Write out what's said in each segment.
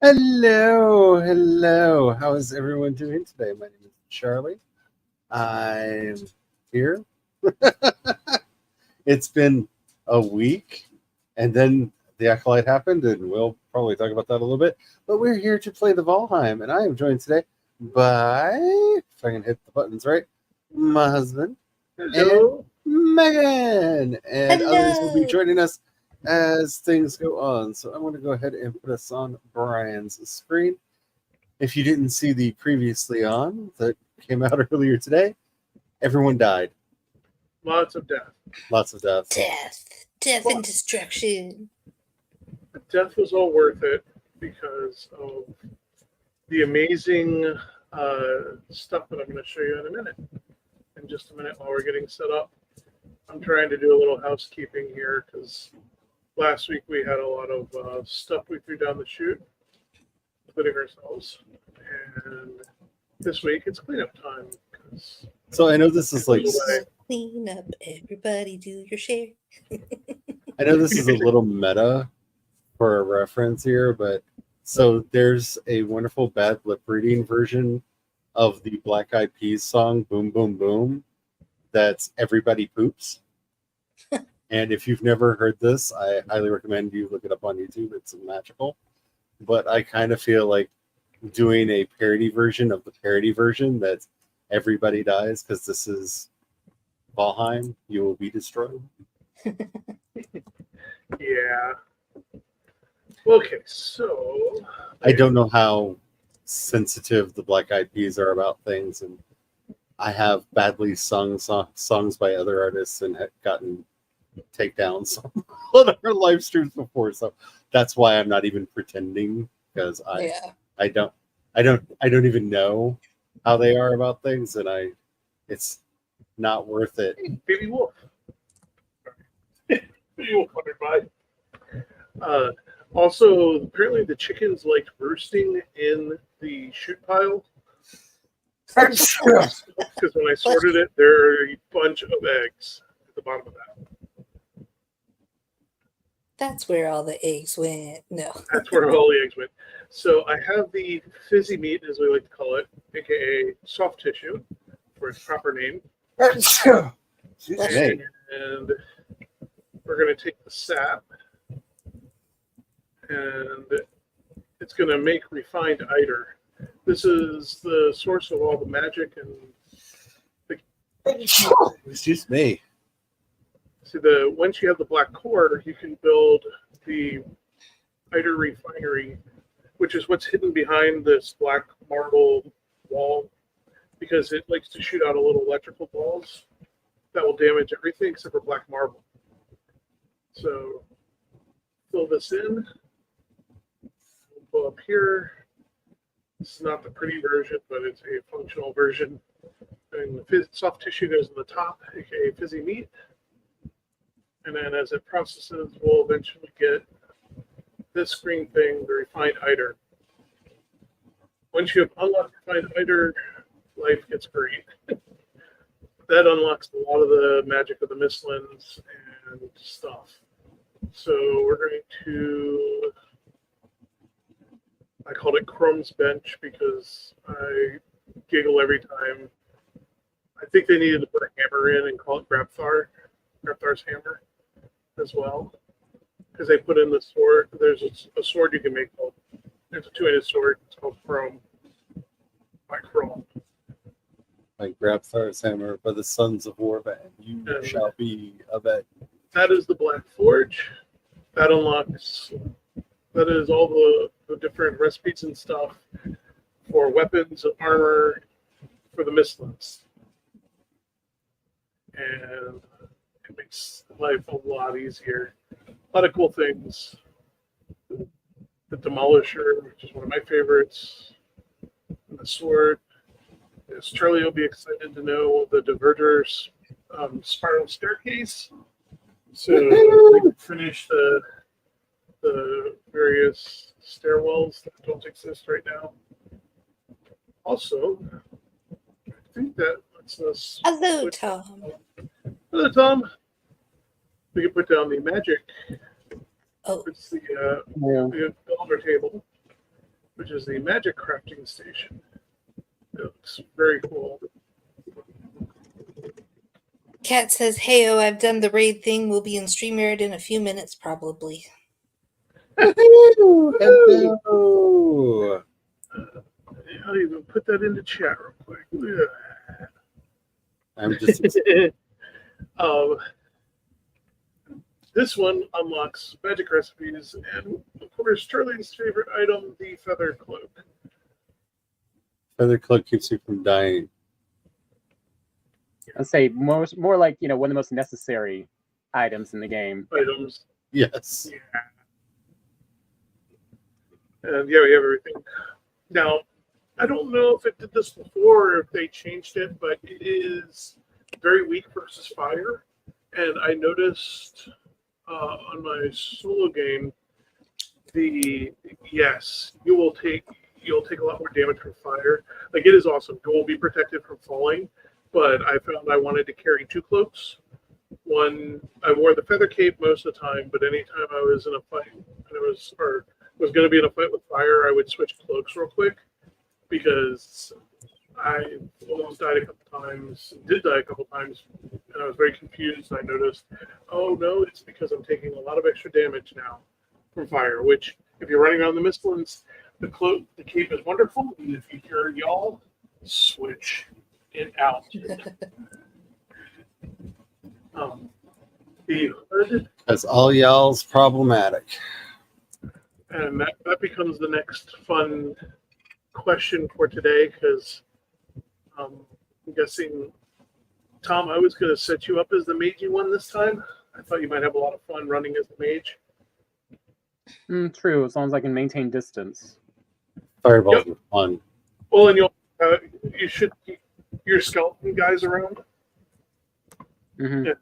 Hello, hello. How is everyone doing today? My name is Charlie. I'm here. It's been a week, and then the Acolyte happened, and we'll probably talk about that a little bit. But we're here to play the Valheim, and I am joined today by, if I can hit the buttons right, my husband and Hello. Megan, and others will be Hello. joining us as things go on. So I'm going to go ahead and put us on Brian's screen. If you didn't see the previously on that came out earlier today, everyone died. Lots of death. Lots of deaths. Death and destruction. Death was all worth it because of the amazing stuff that I'm going to show you in a minute. In just a minute while we're getting set up. I'm trying to do a little housekeeping here because last week we had a lot of stuff we threw down the chute, including ourselves. And this week it's cleanup time. So I know this is like, Clean up, everybody do your share. I know this is a little meta for a reference here, but so there's a wonderful bad lip reading version of the Black Eyed Peas song "Boom Boom Boom" that's "Everybody Poops." And if you've never heard this, I highly recommend you look it up on YouTube. It's magical. But I kind of feel like doing a parody version of the parody version that's "Everybody Dies" because this is Valheim. You will be destroyed. Yeah. Okay, so I don't know how sensitive the Black Eyed Peas are about things, and I have badly sung songs by other artists and have gotten takedowns on our live streams before, so that's why I'm not even pretending because I don't even know how they are about things, and it's not worth it. Hey, Baby Wolf. Baby Wolf wondered by. Also, apparently the chickens liked roosting in the chute pile. Because when I sorted it, there are a bunch of eggs at the bottom of that. That's where all the eggs went. No. That's where all the eggs went. So I have the fizzy meat, as we like to call it, aka soft tissue, for its proper name. And we're going to take the sap, and it's going to make refined eider. This is the source of all the magic and Excuse me. See, once you have the black core, you can build the eider refinery, which is what's hidden behind this black marble wall, because it likes to shoot out a little electrical balls that will damage everything except for black marble. So fill this in. We'll go up here. This is not the pretty version, but it's a functional version. And the soft tissue goes in the top, aka fizzy meat. And then as it processes, we'll eventually get this green thing, the refined eider. Once you have unlocked refined eider, life gets great. That unlocks a lot of the magic of the Mistlands and stuff. So we're going to, I called it Chrome's Bench because I giggle every time. I think they needed to put a hammer in and call it Grabthar's hammer as well. Because they put in the sword, there's a sword you can make called, there's a two-handed sword, it's called Chrome, by Chrome. Like Grabthar's hammer by the sons of Warvan, you shall be avenged. That is the Black Forge. That unlocks, that is all the different recipes and stuff for weapons, armor, for the Mistlands. And it makes life a lot easier. A lot of cool things. The Demolisher, which is one of my favorites. And the sword. Yes, Charlie will be excited to know the Diverter's spiral staircase. So we can finish the various stairwells that don't exist right now. Also, I think that lets us. Hello, Tom. Hello, Tom. We can put down the magic. Oh. It's the elder table. which is the magic crafting station. It looks very cool. Cat says, "Heyo, I've done the raid thing. We'll be in StreamYard in a few minutes, probably." Hello. I'll even put that into chat real quick. I'm just um, this one unlocks magic recipes, and of course, Sterling's favorite item, the feather cloak. feather cloak keeps you from dying. I'd say more like, one of the most necessary items in the game. Items. Yes. Yeah. And yeah, we have everything. Now, I don't know if it did this before or if they changed it, but it is very weak versus fire. And I noticed on my solo game, you'll take a lot more damage from fire. Like, it is awesome. You will be protected from falling, but I found I wanted to carry 2 cloaks. One, I wore the feather cape most of the time, but anytime I was in a fight and was going to be in a fight with fire, I would switch cloaks real quick because I almost died a couple times, did die a couple times, and I was very confused. I noticed, oh no, it's because I'm taking a lot of extra damage now from fire, which if you're running around the Mistlands, the cape is wonderful, and if you hear y'all, switch it out. The hood, That's all y'all's problematic. and that becomes the next fun question for today, because I'm guessing, Tom, I was going to set you up as the magey one this time. I thought you might have a lot of fun running as the mage. True, as long as I can maintain distance. Fireballs are fun. Well, and you should keep your skeleton guys around. Mm-hmm. Yeah.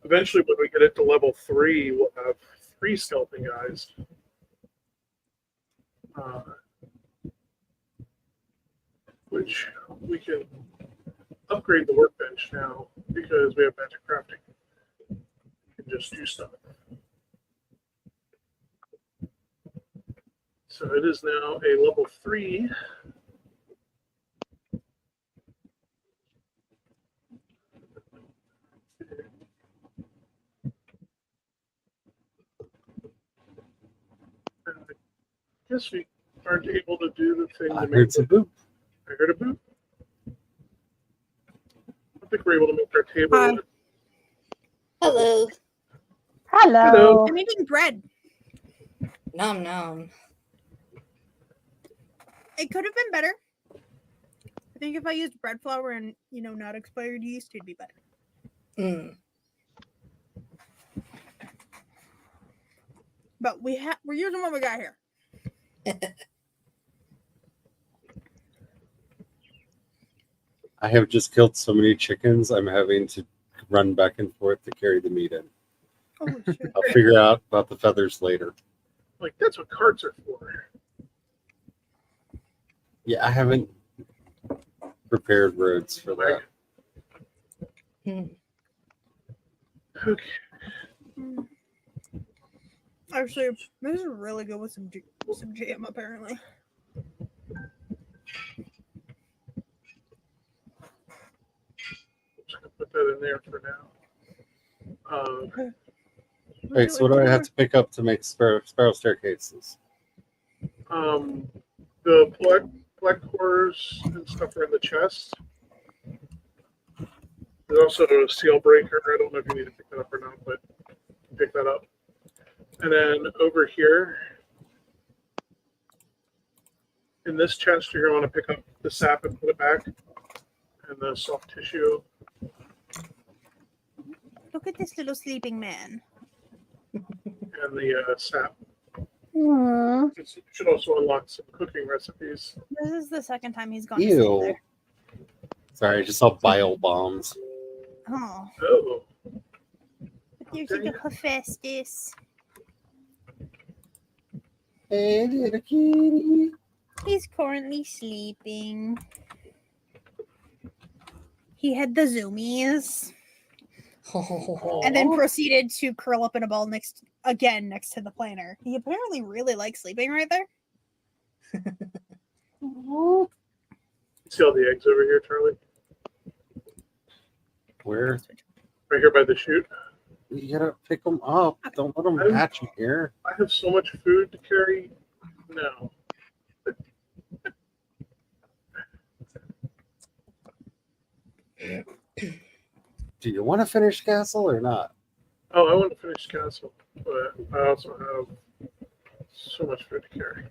Eventually, when we get it to level 3, we'll have 3 skeleton guys. Which we can upgrade the workbench now because we have magic crafting. We can just do stuff. So it is now a level 3. I guess we aren't able to do the thing I to heard make some boop. I heard a boop. I think we're able to make our table. Hi. Hello. Hello. I'm eating bread. Nom nom. It could have been better. I think if I used bread flour and not expired yeast, it'd be better. Mm. But we're using what we got here. I have just killed so many chickens, I'm having to run back and forth to carry the meat in. Holy shit. I'll figure out about the feathers later. Like, that's what carts are for. Yeah, I haven't prepared roads for that. Mm. Okay. Actually, this is really good with some jam, apparently. Just gonna put that in there for now. Okay. Okay, so what do I have to pick up to make spiral staircases? The black cores and stuff are in the chest. There's also a seal breaker. I don't know if you need to pick that up or not, but pick that up. And then over here, in this chest, you're going to want to pick up the sap and put it back, and the soft tissue. Look at this little sleeping man. And the sap. Aww. It should also unlock some cooking recipes. This is the second time he's gone to sleep Ew. there. Sorry, I just saw bile bombs. Oh. Oh, But there's like a Hephaestus. Hey, little kitty. He's currently sleeping. He had the zoomies and then proceeded to curl up in a ball next to the planner. He apparently really likes sleeping right there. See all the eggs over here, Charlie? Where? Right here by the chute. You gotta pick them up. Don't let them hatch in here. I have so much food to carry now. Do you want to finish castle or not? Oh, I want to finish castle, but I also have so much food to carry.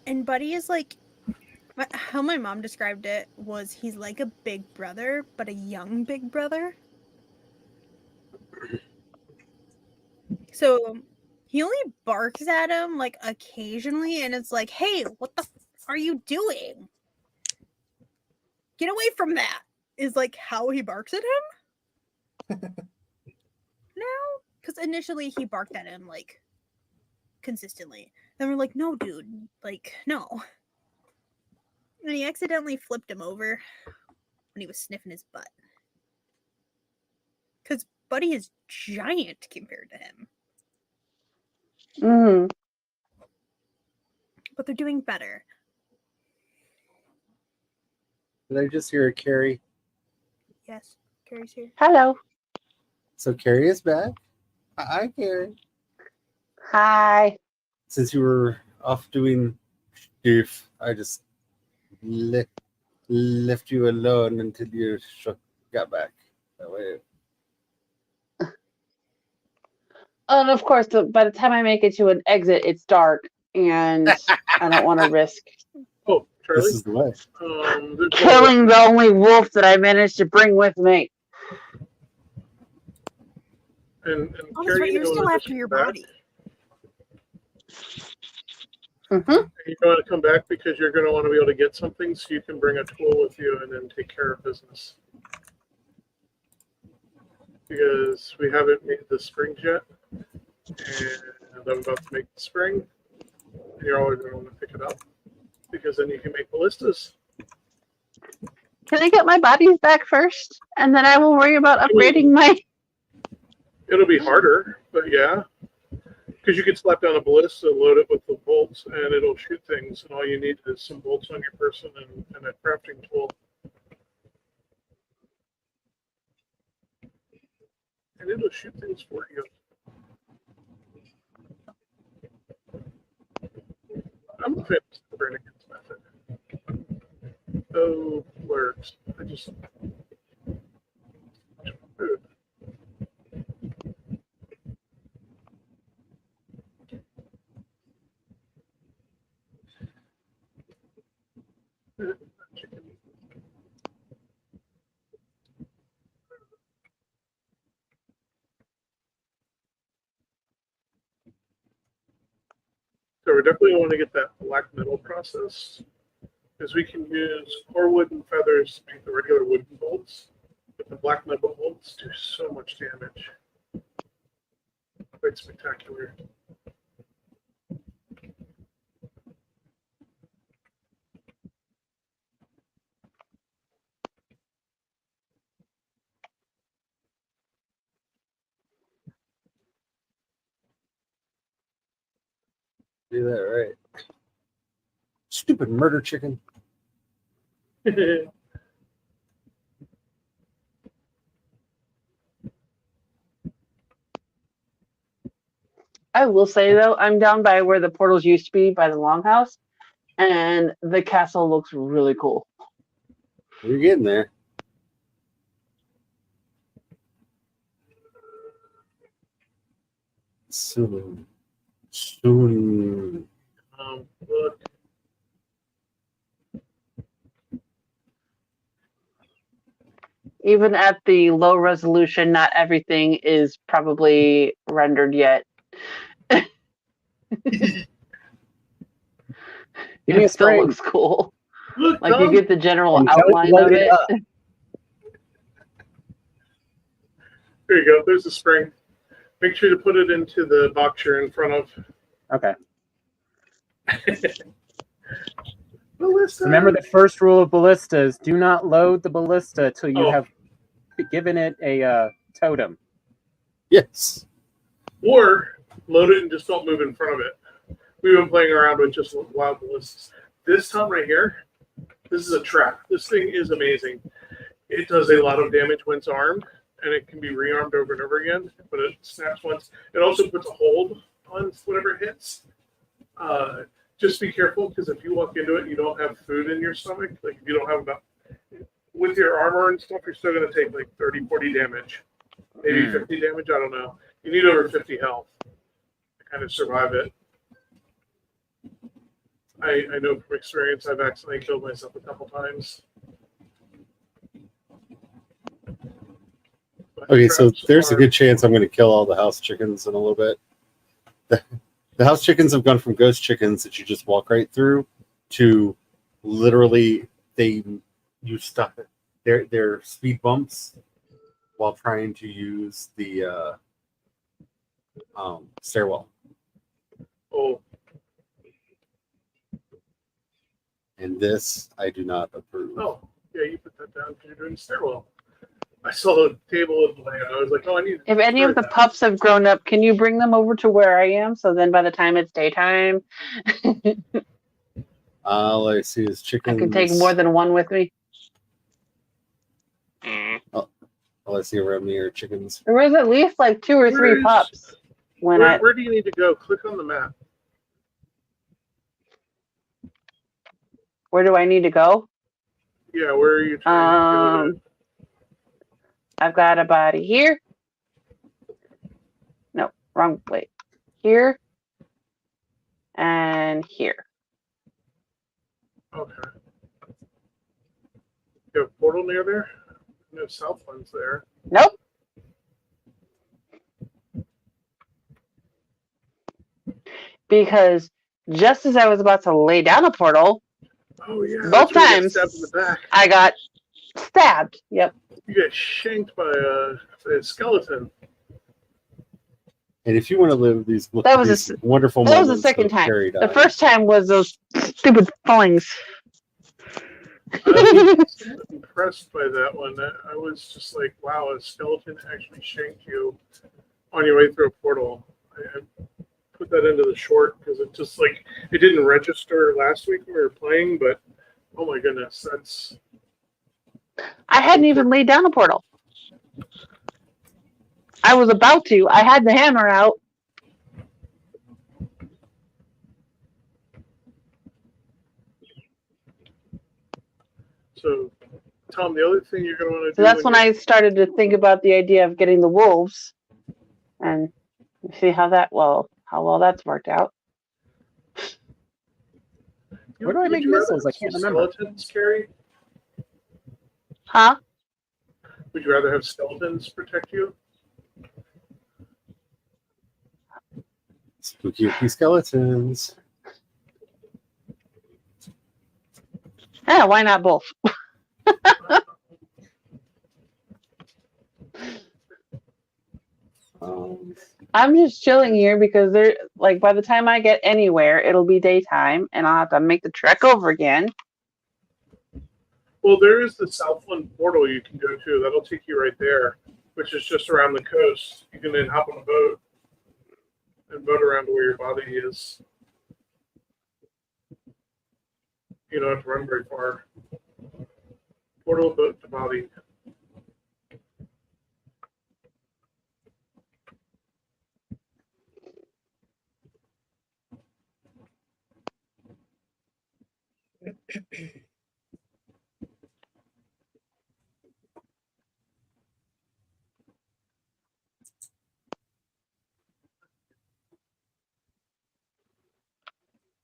And Buddy is like, how my mom described it was he's like a big brother, but a young big brother. So he only barks at him like occasionally, and it's like, hey, what the are you doing? Get away from that, is like how he barks at him. Now, because initially he barked at him like consistently. Then we're like, no, dude, like, no. And he accidentally flipped him over when he was sniffing his butt. Because Buddy is giant compared to him. Mm. But they're doing better. Did I just hear a Carrie? Yes, Carrie's here. Hello. So Carrie is back. Hi, Carrie. Hi. Since you were off doing stuff, I just left you alone until you got back. That way. And of course, by the time I make it to an exit, it's dark, and I don't want to risk Oh, Charlie. This is the way. There's killing the only wolf that I managed to bring with me. and Oh, that's Carrie, right. You're you still wanna after just your come back? body. Mm-hmm. You want to come back because you're going to want to be able to get something, so you can bring a tool with you and then take care of business. Because we haven't made the springs yet, and I'm about to make the spring. And you're always going to want to pick it up because then you can make ballistas. Can I get my bodies back first, and then I will worry about upgrading my. It'll be harder, but yeah. Because you can slap down a ballista, load it with the bolts, and it'll shoot things. And all you need is some bolts on your person and a crafting tool. And it'll shoot things for you. I'm a fan of the Brannigan's method. Oh, words. I just. Food. Chicken. So we're definitely going to get that black metal process, because we can use core wood and feathers to make the regular wooden bolts, but the black metal bolts do so much damage. Quite spectacular. Do that right. Stupid murder chicken. I will say though, I'm down by where the portals used to be by the longhouse, and the castle looks really cool. You're getting there. Soon. Look, Even at the low resolution, not everything is probably rendered yet. Give me a It still spring. looks cool. look, Like Tom. you get the general I'm telling you, outline light of it it. up. There you go. There's the spring. Make sure to put it into the box you're in front of. Okay. Ballista. Remember the first rule of ballistas: do not load the ballista till you Oh. have given it a totem. Yes. Or load it and just don't move in front of it. We've been playing around with just wild ballistas. This time right here, this is a trap. This thing is amazing. It does a lot of damage when it's armed, and it can be rearmed over and over again, but it snaps once. It also puts a hold on whatever it hits. Just be careful, because if you walk into it and you don't have food in your stomach, like if you don't have enough, with your armor and stuff, you're still going to take like 30, 40 damage. Maybe 50 damage, I don't know. You need over 50 health to kind of survive it. I know from experience I've accidentally killed myself a couple times. But Okay, so traps there's a are- good chance I'm going to kill all the house chickens in a little bit. The house chickens have gone from ghost chickens that you just walk right through to literally you stop it. They're speed bumps while trying to use the stairwell. Oh, And this I do not approve. oh, yeah, you put that down because you're doing stairwell. I saw the table with land. I was like, oh, I need to If any of the that. pups have grown up, can you bring them over to where I am? So then by the time it's daytime, All I see is I chickens. can take more than one with me. All I see around me are chickens. There was at least like 2 or 3 Where is- pups when Where do you need to go? Click on the map. Where do I need to go? Yeah, where are you trying to go? I've got a body here. No, wrong place. Here and here. Okay. You have a portal near there? No Southlands there. Nope. Because just as I was about to lay down a portal, Oh yeah. Both that's where you got times. stabbed in the back. I got stabbed. Yep. You get shanked by a skeleton. And if you want to live these, That was these wonderful that was moments the second of time. Carrie The dying, first time was those stupid fillings. I was impressed by that one. I was just like, wow, a skeleton actually shanked you on your way through a portal. I put that into the short because it just like it didn't register last week when we were playing, but oh my goodness, that's I hadn't even laid down a portal. I was about to. I had the hammer out. so. Tom, the other thing you're going to want to So do. that's when I started to think about the idea of getting the wolves, and see how well that's worked out. Where do I make missiles? I can't remember. Skeletons, Carrie? Huh? Would you rather have skeletons protect you? spooky skeletons. Yeah, why not both? I'm just chilling here because they're like by the time I get anywhere, it'll be daytime and I'll have to make the trek over again. Well, there is the Southland portal you can go to. That'll take you right there, which is just around the coast. You can then hop on a boat and boat around to where your body is. You don't have to run very far. Portal, boat to body.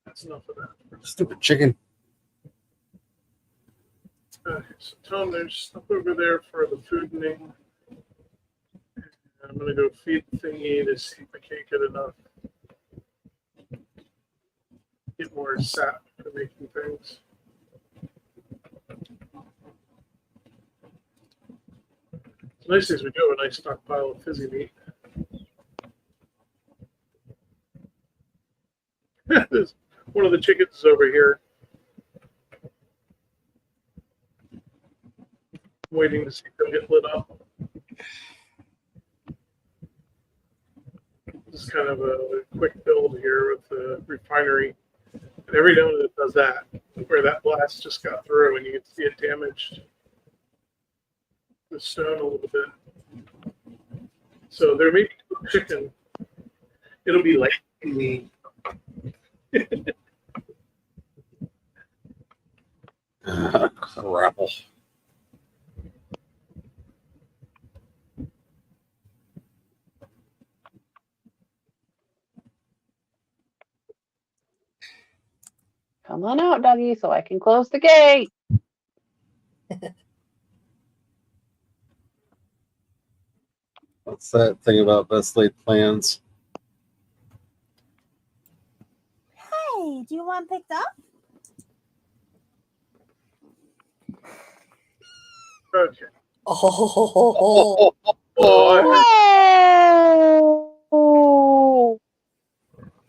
That's enough of that. Stupid chicken. Okay, so Tom, there's stuff over there for the fooding. I'm gonna go feed the thingy to see if I can't get enough. Get more sap for making things. The nice thing is we do have a nice stockpile of fizzy meat. There's one of the chickens is over here. Waiting to see if they'll get lit up. This is kind of a quick build here with the refinery. And every now and then it does that, where that blast just got through and you can see it damaged the stone a little bit. So there may be chicken. It'll be like me. Grapple. Come on out, doggy, so I can close the gate. What's that thing about best laid plans? Hey, do you want picked up? Okay. Oh, Oh,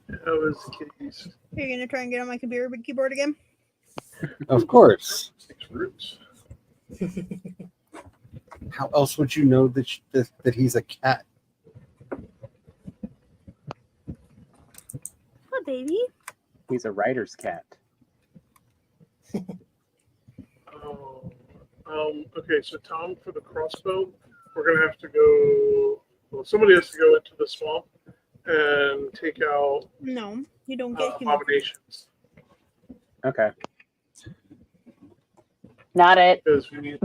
That was kitties. Are you gonna try and get on my computer keyboard again? Of course. Six roots. How else would you know that he's a cat? What, baby? He's a writer's cat. Oh. Okay, so Tom, for the crossbow, we're gonna have to go. Well, somebody has to go into the swamp and take out No, you don't get human. abominations Okay. not it. because we need.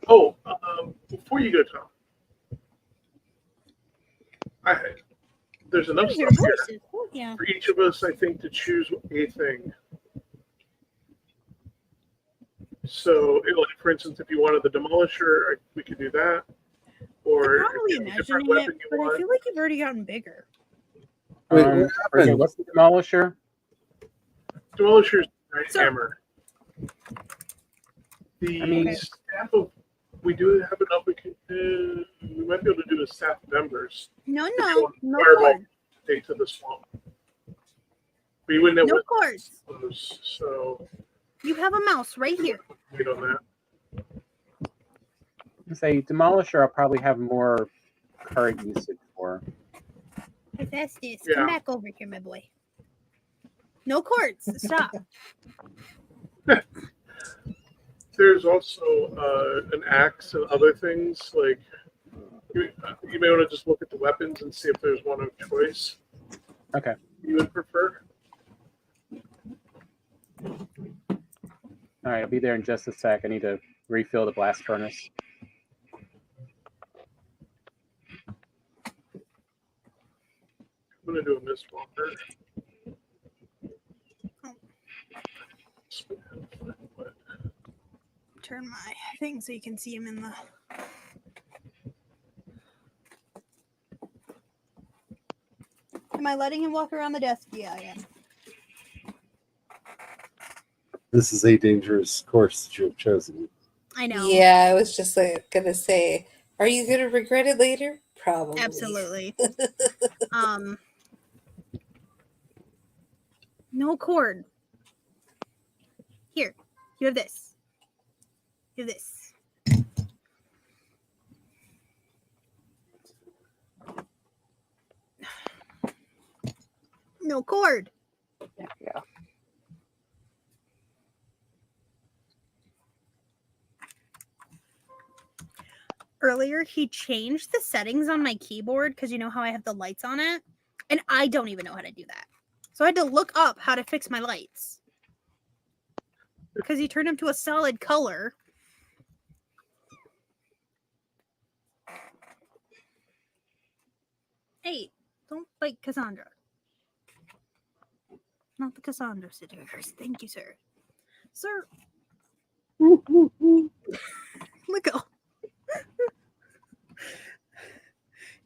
Oh, before you go, Tom, there's enough Here's your stuff here voices. Oh, yeah. for each of us, I think, to choose a thing. So, like, for instance, if you wanted the Demolisher, we could do that. Or I'm probably if you have a different imagining it, weapon you but I want. feel like you've already gotten bigger. Wait, what Okay, happened? what's the Demolisher? Demolisher's right So- hammer. The I mean- Okay. staff of we do have enough. We might be able to do a staff of embers. No, you no, want no fireball. cord. Take to the swamp. But you wouldn't know No what cords. those, so You have a mouse right here. wait on that. Say Demolisher, I'll probably have more current usage for. Hephaestus, Yeah. come back over here, my boy. No cords. Stop. There's also an axe and other things like you may want to just look at the weapons and see if there's one of choice Okay. you would prefer. All right, I'll be there in just a sec. I need to refill the blast furnace. I'm gonna do a Mistwalker. Turn my thing so you can see him in the. Am I letting him walk around the desk? Yeah, I am. This is a dangerous course that you have chosen. I know. yeah. I was just gonna say, are you gonna regret it later? Probably. Absolutely. No cord. Here, you have this. You have this. No cord. There we go. Earlier, he changed the settings on my keyboard because you know how I have the lights on it, and I don't even know how to do that. So I had to look up how to fix my lights because he turned them to a solid color. Hey, don't bite Cassandra. Not the Cassandra sitters. Thank you, sir. Sir, let go.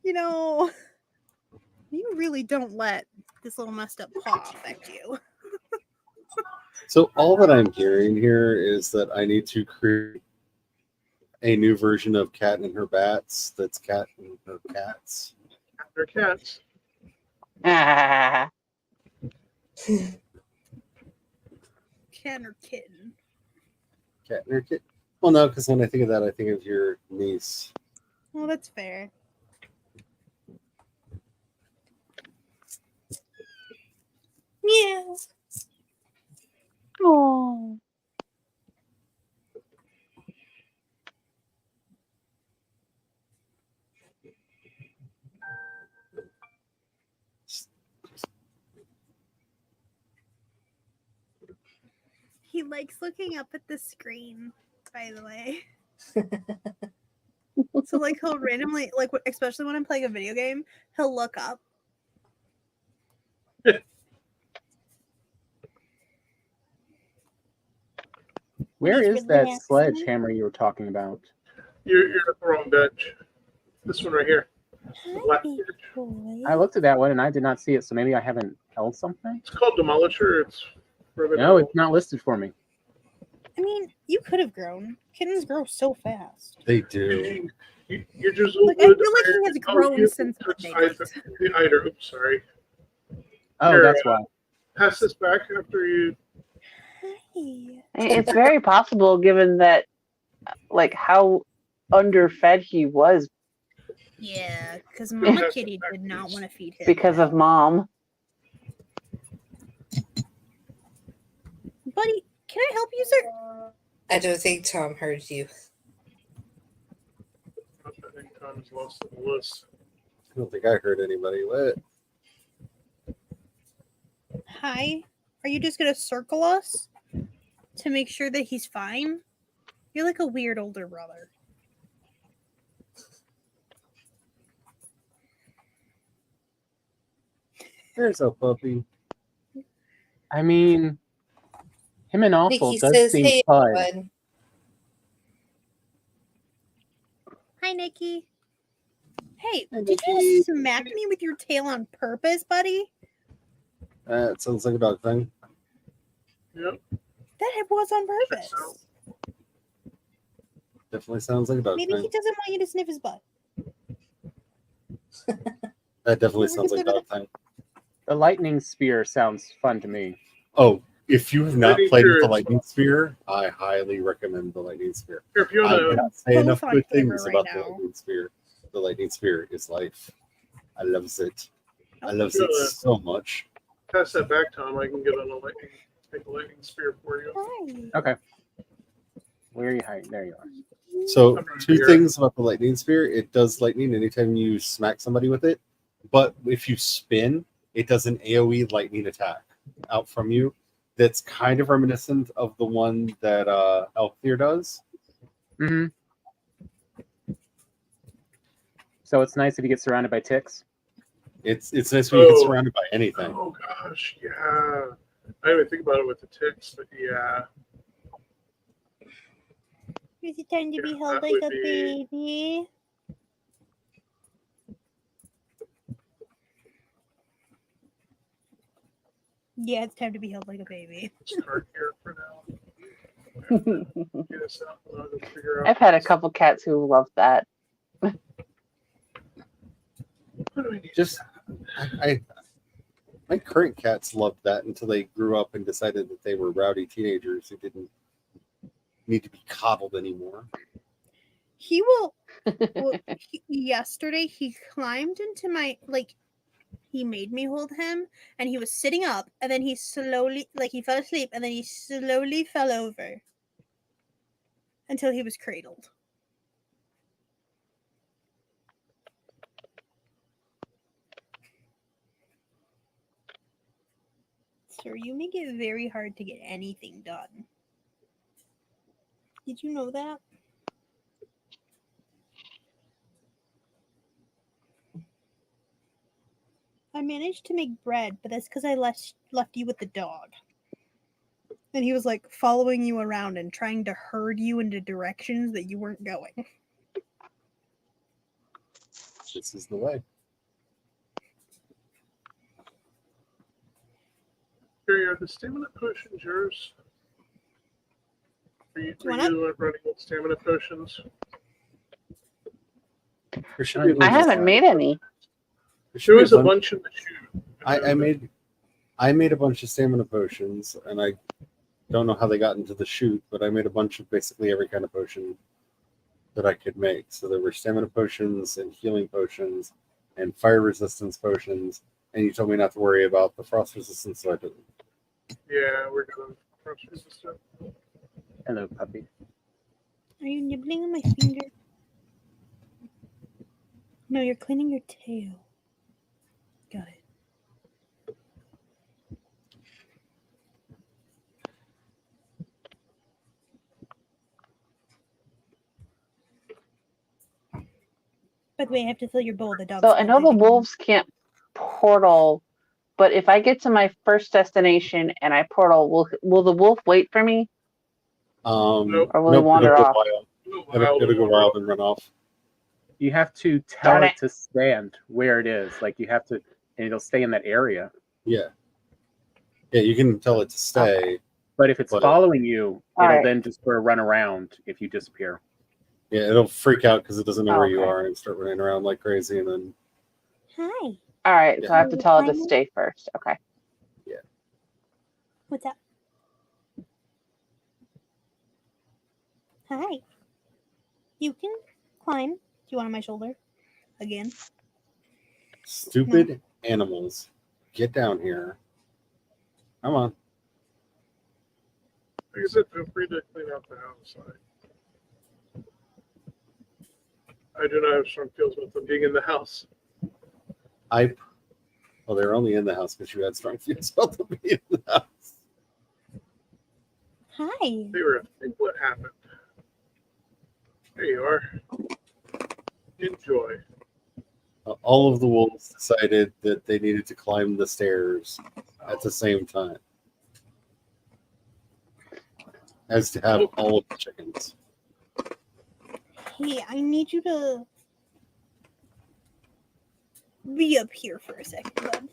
You know, you really don't let this little messed up paw affect you. So all that I'm hearing here is that I need to create a new version of Cat and Her Bats that's Cat and Her Cats. They're cats. Ah, Cat or kitten. Cat and Her Kit. Well, no, because when I think of that, I think of your niece. Well, that's fair. Meow. Oh. He likes looking up at the screen, by the way. So like he'll randomly like especially when I'm playing a video game, he'll look up. Where He's is that relaxing. sledgehammer you were talking about? You're at the wrong bench. This one right here. The black Hi, bench. boy. I looked at that one and I did not see it, so maybe I haven't held something. It's called Demolisher. It's further No, down. it's not listed for me. I mean, you could have grown. Kittens grow so fast. They do. You're just Like, I feel like he has grown you since touched Monday night. the Eider. Oops, sorry. Oh, Here, that's why. Pass this back after you. Hi. It's very possible, given that, like, how underfed he was Yeah, because Mama Kitty did not want to feed him. because of mom. Buddy, can I help you, sir? I don't think Tom heard you. I think Tom's lost the list. I don't think I heard anybody. What? Hi. Are you just gonna circle us to make sure that he's fine? You're like a weird older brother. There's a puppy. I mean, him and Awful Nikki does says, seem "Hey, fun. everyone." Hi, Nikki. Hey, Hi, did Nikki. you smack me with your tail on purpose, buddy? It sounds like a dog thing. Yep. That was on purpose. Definitely sounds like a dog Maybe he thing. doesn't want you to sniff his butt. That definitely sounds like a dog thing. The lightning spear sounds fun to me. Oh, if you have not Lightning played with spear the is lightning spear, I highly recommend the lightning spear. Here, if you I want to, cannot say both enough on good camera things right about now. the lightning spear. The lightning spear is life. I loves it. I loves Good. it so much. pass that back, Tom. I can get on a lightning, take a lightning spear for you. Hi. Okay. Where are you hiding? There you are. So, I'm right two here. things about the lightning spear. It does lightning anytime you smack somebody with it, but if you spin, it does an AoE lightning attack out from you. That's kind of reminiscent of the one that Elfir does. Mm-hmm. So it's nice if you get surrounded by ticks. It's nice when you get Oh. surrounded by anything. Oh gosh, yeah. I didn't even think about it with the ticks, but yeah. Is it time to be Yeah, held that like would a be- baby? Yeah, it's time to be held like a baby. Start here for now. Get us out and I'll go figure out. I've had a couple cats who love that. What do we need? Just, my current cats loved that until they grew up and decided that they were rowdy teenagers who didn't need to be coddled anymore. He will. Well, yesterday he climbed into my he made me hold him, and he was sitting up, and then he slowly he fell asleep, and then he slowly fell over until he was cradled. Sir, you make it very hard to get anything done. Did you know that? I managed to make bread, but that's because I left you with the dog. And he was like following you around and trying to herd you into directions that you weren't going. This is the way. Here are the stamina potions yours. Are you running with stamina potions? There should be I haven't made any. There There was a bunch in the chute. I made a bunch of stamina potions, and I don't know how they got into the chute, but I made a bunch of basically every kind of potion that I could make. So there were stamina potions and healing potions and fire resistance potions and you told me not to worry about the frost resistance, so I didn't. Yeah, we're gonna cross resistant. Hello, puppy. Are you nibbling on my finger? No, you're cleaning your tail. Got it. By the way, I have to fill your bowl. The dog. So I know the wolves can't portal, but if I get to my first destination and I portal, will the wolf wait for me, Nope. or will he wander it'll go off? wild. It'll go wild and run off. You have to tell Darn it it. to stand where it is. Like you have to, and it'll stay in that area. Yeah. Yeah, you can tell it to stay. But if it's But- following you, All it'll right. then just sort of run around if you disappear. Yeah, it'll freak out because it doesn't know where you Okay. are and start running around like crazy, and then Hi. All right, so I have to Yeah. tell it to stay first. Okay. What's up? Hi. You can climb. Do you want on my shoulder? Again? stupid animals, get down here. Come on. Like I said, feel free to clean out the house. I do not have strong feelings with them being in the house. Well, they were only in the house because you had strong feelings about them being in the house. Hi. They were, think what happened. There you are. Enjoy. All of the wolves decided that they needed to climb the stairs at the same time, as to have all of the chickens. Hey, I need you to be up here for a second, bud.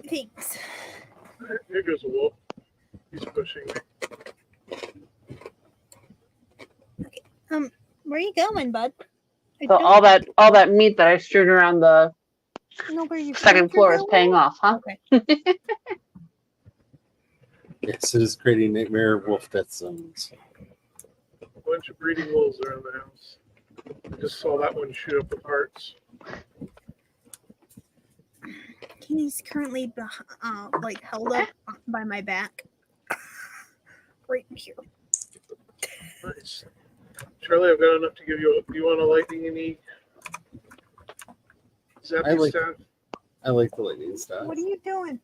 Thanks. Here goes a wolf. He's pushing me. Where are you going, bud? I So don't all that meat that I strewed around the know where you second think you're floor is going. paying off, huh? Yes, it is creating nightmare wolf death zones. A bunch of breeding wolves around the house. I just saw that one shoot up with hearts. He's currently like held up by my back. Right here. Nice. Charlie, I've got enough to give you. Do you want a lightning any zappy I like- staff? I like the lightning staff. What are you doing?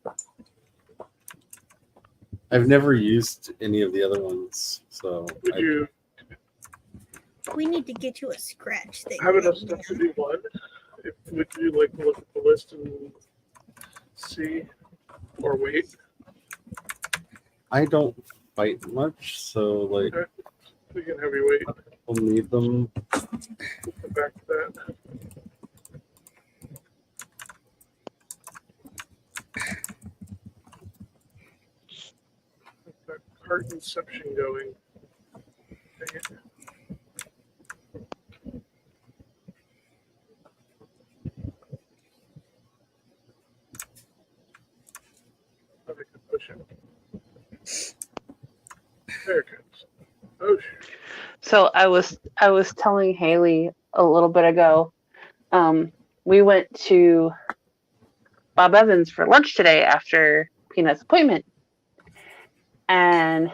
I've never used any of the other ones, so Would you We need to get you a scratch thing. have enough stuff to do one? Would you like to look at the list and see, or wait? I don't fight much, so like Okay. We can have you wait. we'll need them. We'll come back to that. That cart inception going. Dang it. I can push it. There it goes. Oh shoot. So I was telling Haley a little bit ago. We went to Bob Evans for lunch today after Peanut's appointment, and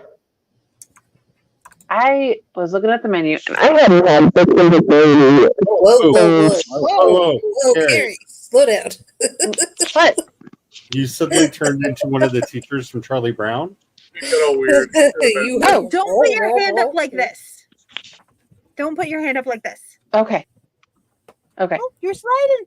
I was looking at the menu, and I hadn't had this in the menu. Whoa, whoa, whoa. Whoa, Whoa, Carrie. Carrie, slow down. But You suddenly turned into one of the teachers from Charlie Brown. You got all weird. You No, have- don't put your hand up like this. Don't put your hand up like this. okay, okay. Oh, you're sliding.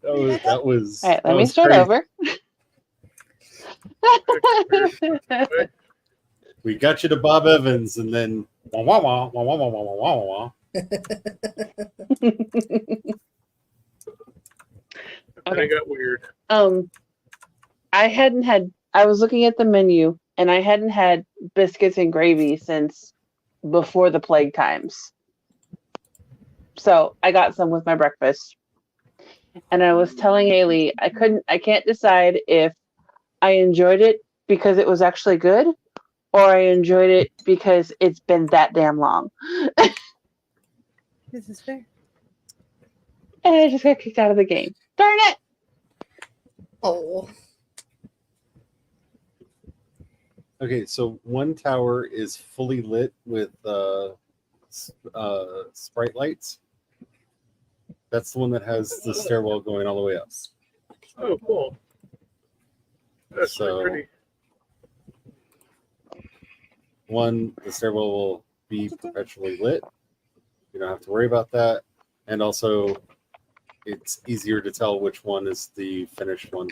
That was. All right, that let me was start crazy. over. We got you to Bob Evans, and then wah wah wah wah wah wah wah wah wah wah. And it got weird. I was looking at the menu, and I hadn't had biscuits and gravy since before the plague times. So I got some with my breakfast. And I was telling Haley I can't decide if I enjoyed it because it was actually good, or I enjoyed it because it's been that damn long. This is fair. And I just got kicked out of the game. Darn it! Oh, Okay, so one tower is fully lit with sprite lights. That's the one that has the stairwell going all the way up. Oh, cool. That's So- really pretty. One, the stairwell will be perpetually lit. You don't have to worry about that. And also, it's easier to tell which one is the finished one.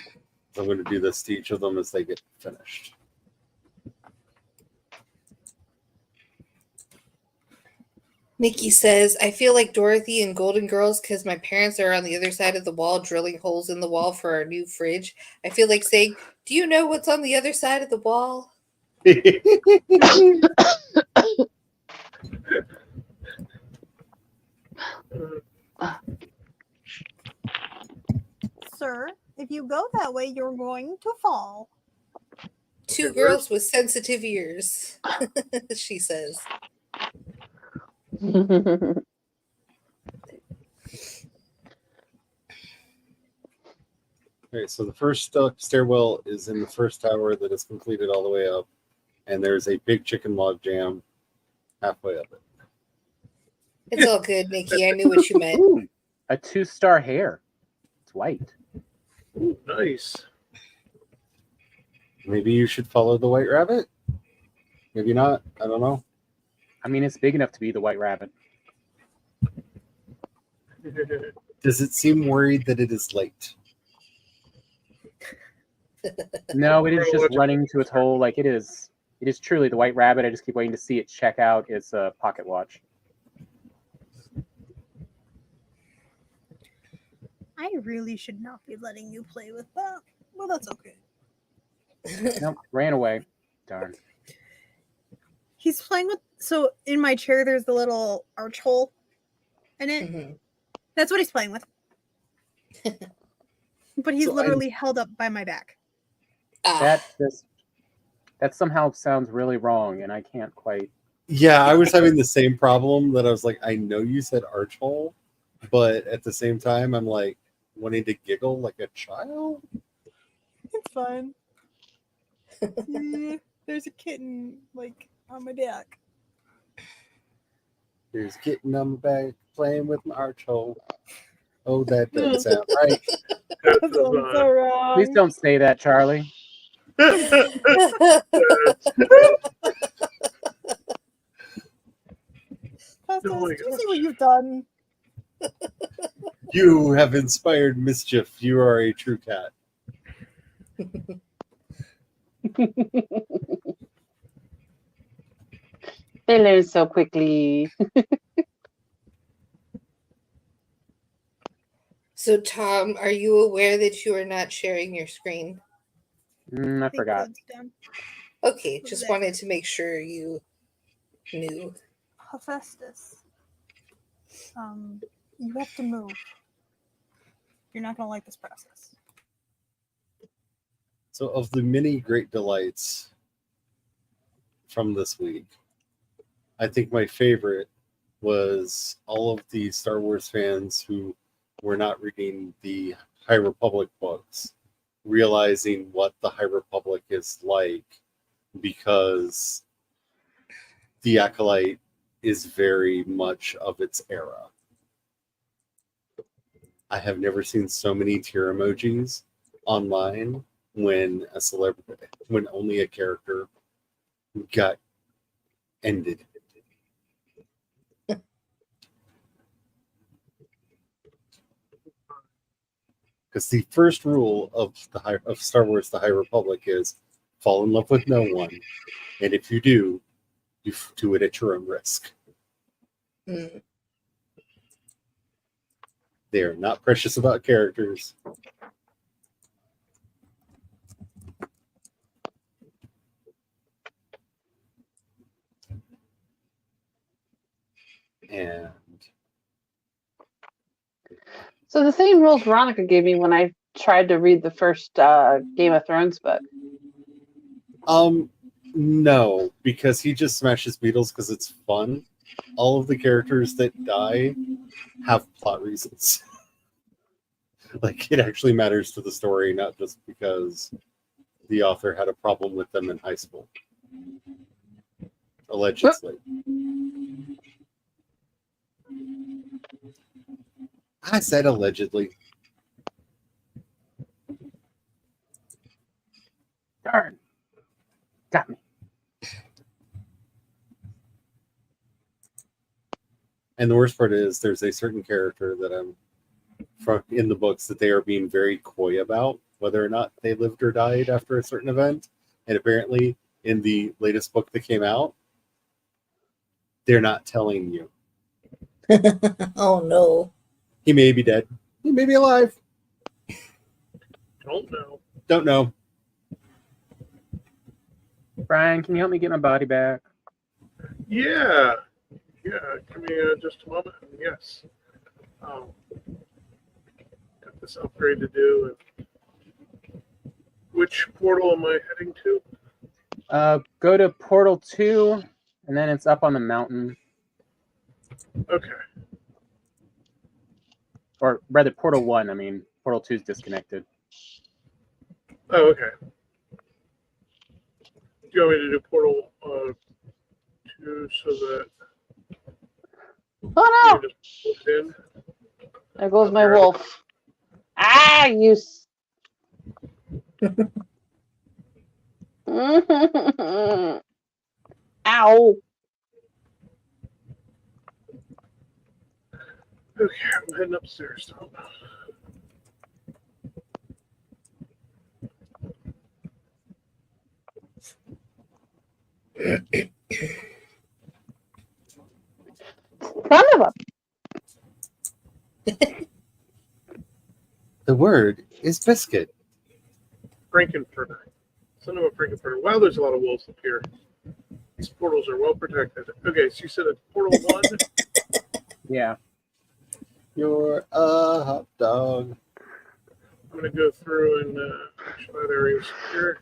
So I'm going to do this to each of them as they get finished. Nikki says, I feel like Dorothy in Golden Girls because my parents are on the other side of the wall drilling holes in the wall for our new fridge. I feel like saying, do you know what's on the other side of the wall? Sir, if you go that way, you're going to fall. Two girls with sensitive ears, she says. Okay, so the first stairwell is in the first tower that is completed all the way up, and there's a big chicken log jam halfway up it. It's all good, Nikki. I knew what you meant. Ooh, a 2-star hair. It's white. Ooh, nice. Maybe you should follow the white rabbit? Maybe not. I don't know. I mean, it's big enough to be the white rabbit. Does it seem worried that it is late? No, it is just running to its hole like it is. It is truly the white rabbit. I just keep waiting to see it check out its pocket watch. I really should not be letting you play with that. Well, that's okay. Nope, ran away. Darn. He's playing with. So in my chair, there's the little arch hole in it. Mhm. That's what he's playing with. But he's So literally held up by my back. Ah, That somehow sounds really wrong, and I can't quite. Yeah, I was having the same problem that I was like, I know you said archhole, but at the same time, I'm like wanting to giggle like a child. It's fine. Yeah, there's a kitten like on my back. There's a kitten on my back playing with my archhole. Oh, that doesn't sound right. That's That sounds so wrong. Please don't say that, Charlie. Festus, Oh my do you see gosh. what you've done? You have inspired mischief. You are a true cat. They learn so quickly. so, Tom, are you aware that you are not sharing your screen? I forgot. Blood's down. Okay, What's just that? wanted to make sure you knew. Hephaestus, you have to move. You're not gonna like this process. So, of the many great delights from this week, I think my favorite was all of the Star Wars fans who were not reading the High Republic books, realizing what the High Republic is like, because the Acolyte is very much of its era. I have never seen so many tear emojis online when a celebrity, when only a character got ended. Because the first rule of of Star Wars: The High Republic is fall in love with no one, and if you do, you do it at your own risk. Mm. They are not precious about characters. And So the same rules Veronica gave me when I tried to read the first Game of Thrones book? No, because he just smashes beetles because it's fun. All of the characters that die have plot reasons. Like, it actually matters to the story, not just because the author had a problem with them in high school. Allegedly. I said allegedly. Darn. Got me. And the worst part is there's a certain character that I'm from in the books that they are being very coy about whether or not they lived or died after a certain event. And apparently in the latest book that came out, they're not telling you. Oh no. He may be dead. He may be alive. Don't know. Don't know. Brian, can you help me get my body back? Yeah. Yeah. Give me just a moment. Yes. Got this upgrade to do. Which portal am I heading to? Go to Portal 2, and then it's up on the mountain. Okay. Or rather, Portal 1. I mean, Portal 2 is disconnected. Oh, okay. Do you want me to do portal 2 so that Oh you no! just put it in? There goes my wolf. Ah, you. Ow. Okay, I'm heading upstairs, Tom. Son of a. The word is biscuit. Frankenfurter. Son of a Frankenfurter. Wow, there's a lot of wolves up here. These portals are well protected. Okay, so you said it's portal 1? Yeah. You're a hot dog. I'm going to go through and show that areas here.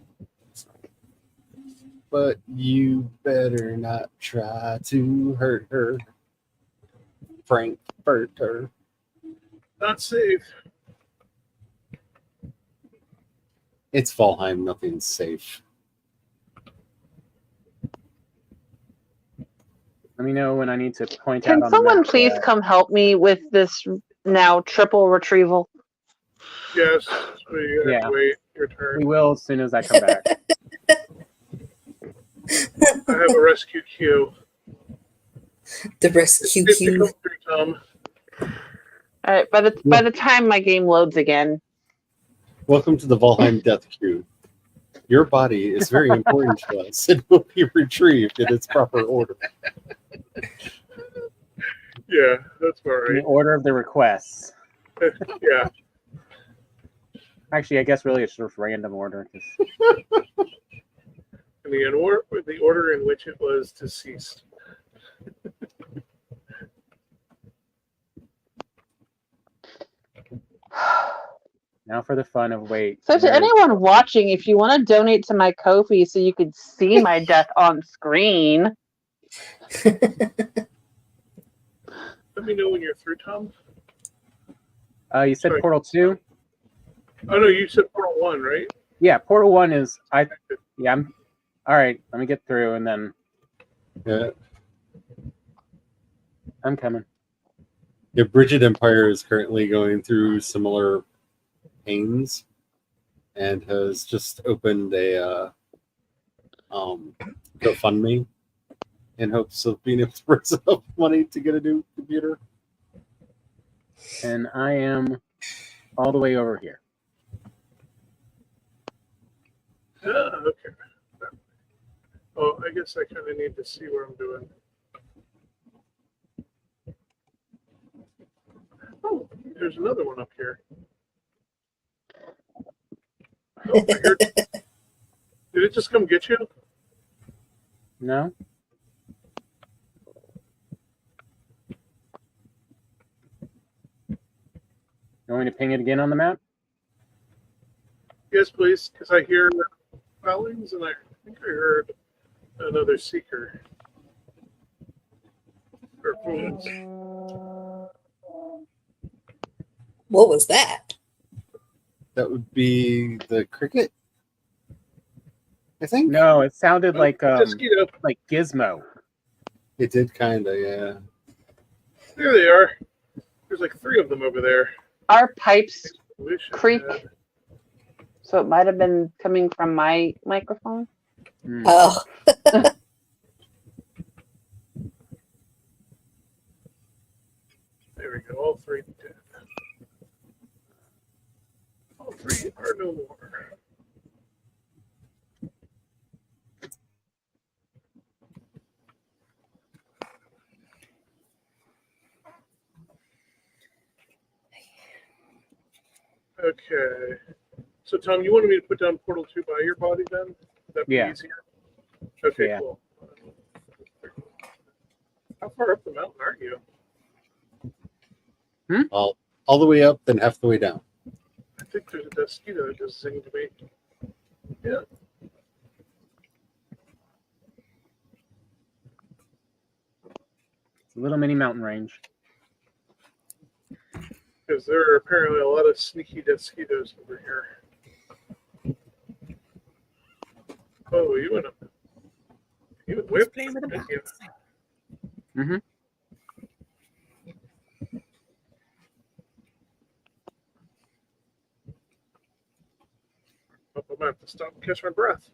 But you better not try to hurt her. Frankfurter. Not safe. It's Valheim. Nothing's safe. Let me know when I need to point Can out on the someone map. please come help me with this now triple retrieval? Yes, so you have Yeah. to wait your turn. We will as soon as I come back. I have a rescue queue. The rescue If you queue. come through, Tom. All right. By the time my game loads again. Welcome to the Valheim Death Queue. Your body is very important to us. It will be retrieved in its proper order. Yeah, that's all In the right. order of the requests. Yeah. Actually, I guess really it's just random order. 'Cause In the order in which it was deceased. now for the fun of wait. So to there is- anyone watching, if you want to donate to my Ko-fi so you could see my death on screen, Let me know when you're through, Tom. you said Sorry. Portal 2? Oh no, you said portal 1, right? Yeah, Portal 1 is I'm all right, let me get through and then Yeah. I'm coming. Yeah, Bridget Empire is currently going through similar pains and has just opened a GoFundMe in hopes of being able to raise enough money to get a new computer. And I am all the way over here. Okay. Oh, I guess I kind of need to see what I'm doing. Oh, there's another one up here. Oh, I heard. Did it just come get you? No? You want me to ping it again on the map? please, because I hear Valheim, and I think I heard another seeker. Or fools. What was that? That would be the cricket, I think. No, it sounded like Mosquito. Gizmo. It did kind of, yeah. There they are. There's like 3 of them over there. Our pipes Wish I creak, had. so it might have been coming from my microphone. Hmm. Oh, There we go. All 3 dead. All 3 are no more. Okay. So, Tom, you wanted me to put down Portal 2 by your body then? Would that be Yeah. easier? Okay, Yeah. cool. How far up the mountain are you? All the way up, then half the way down. I think there's a mosquito that just zinged me. Yeah. It's a little mini mountain range. Because there are apparently a lot of sneaky mosquitoes over here. Oh, you went whip? Playing with the Yeah. box. Mm-hmm. I'm gonna have to stop and catch my breath.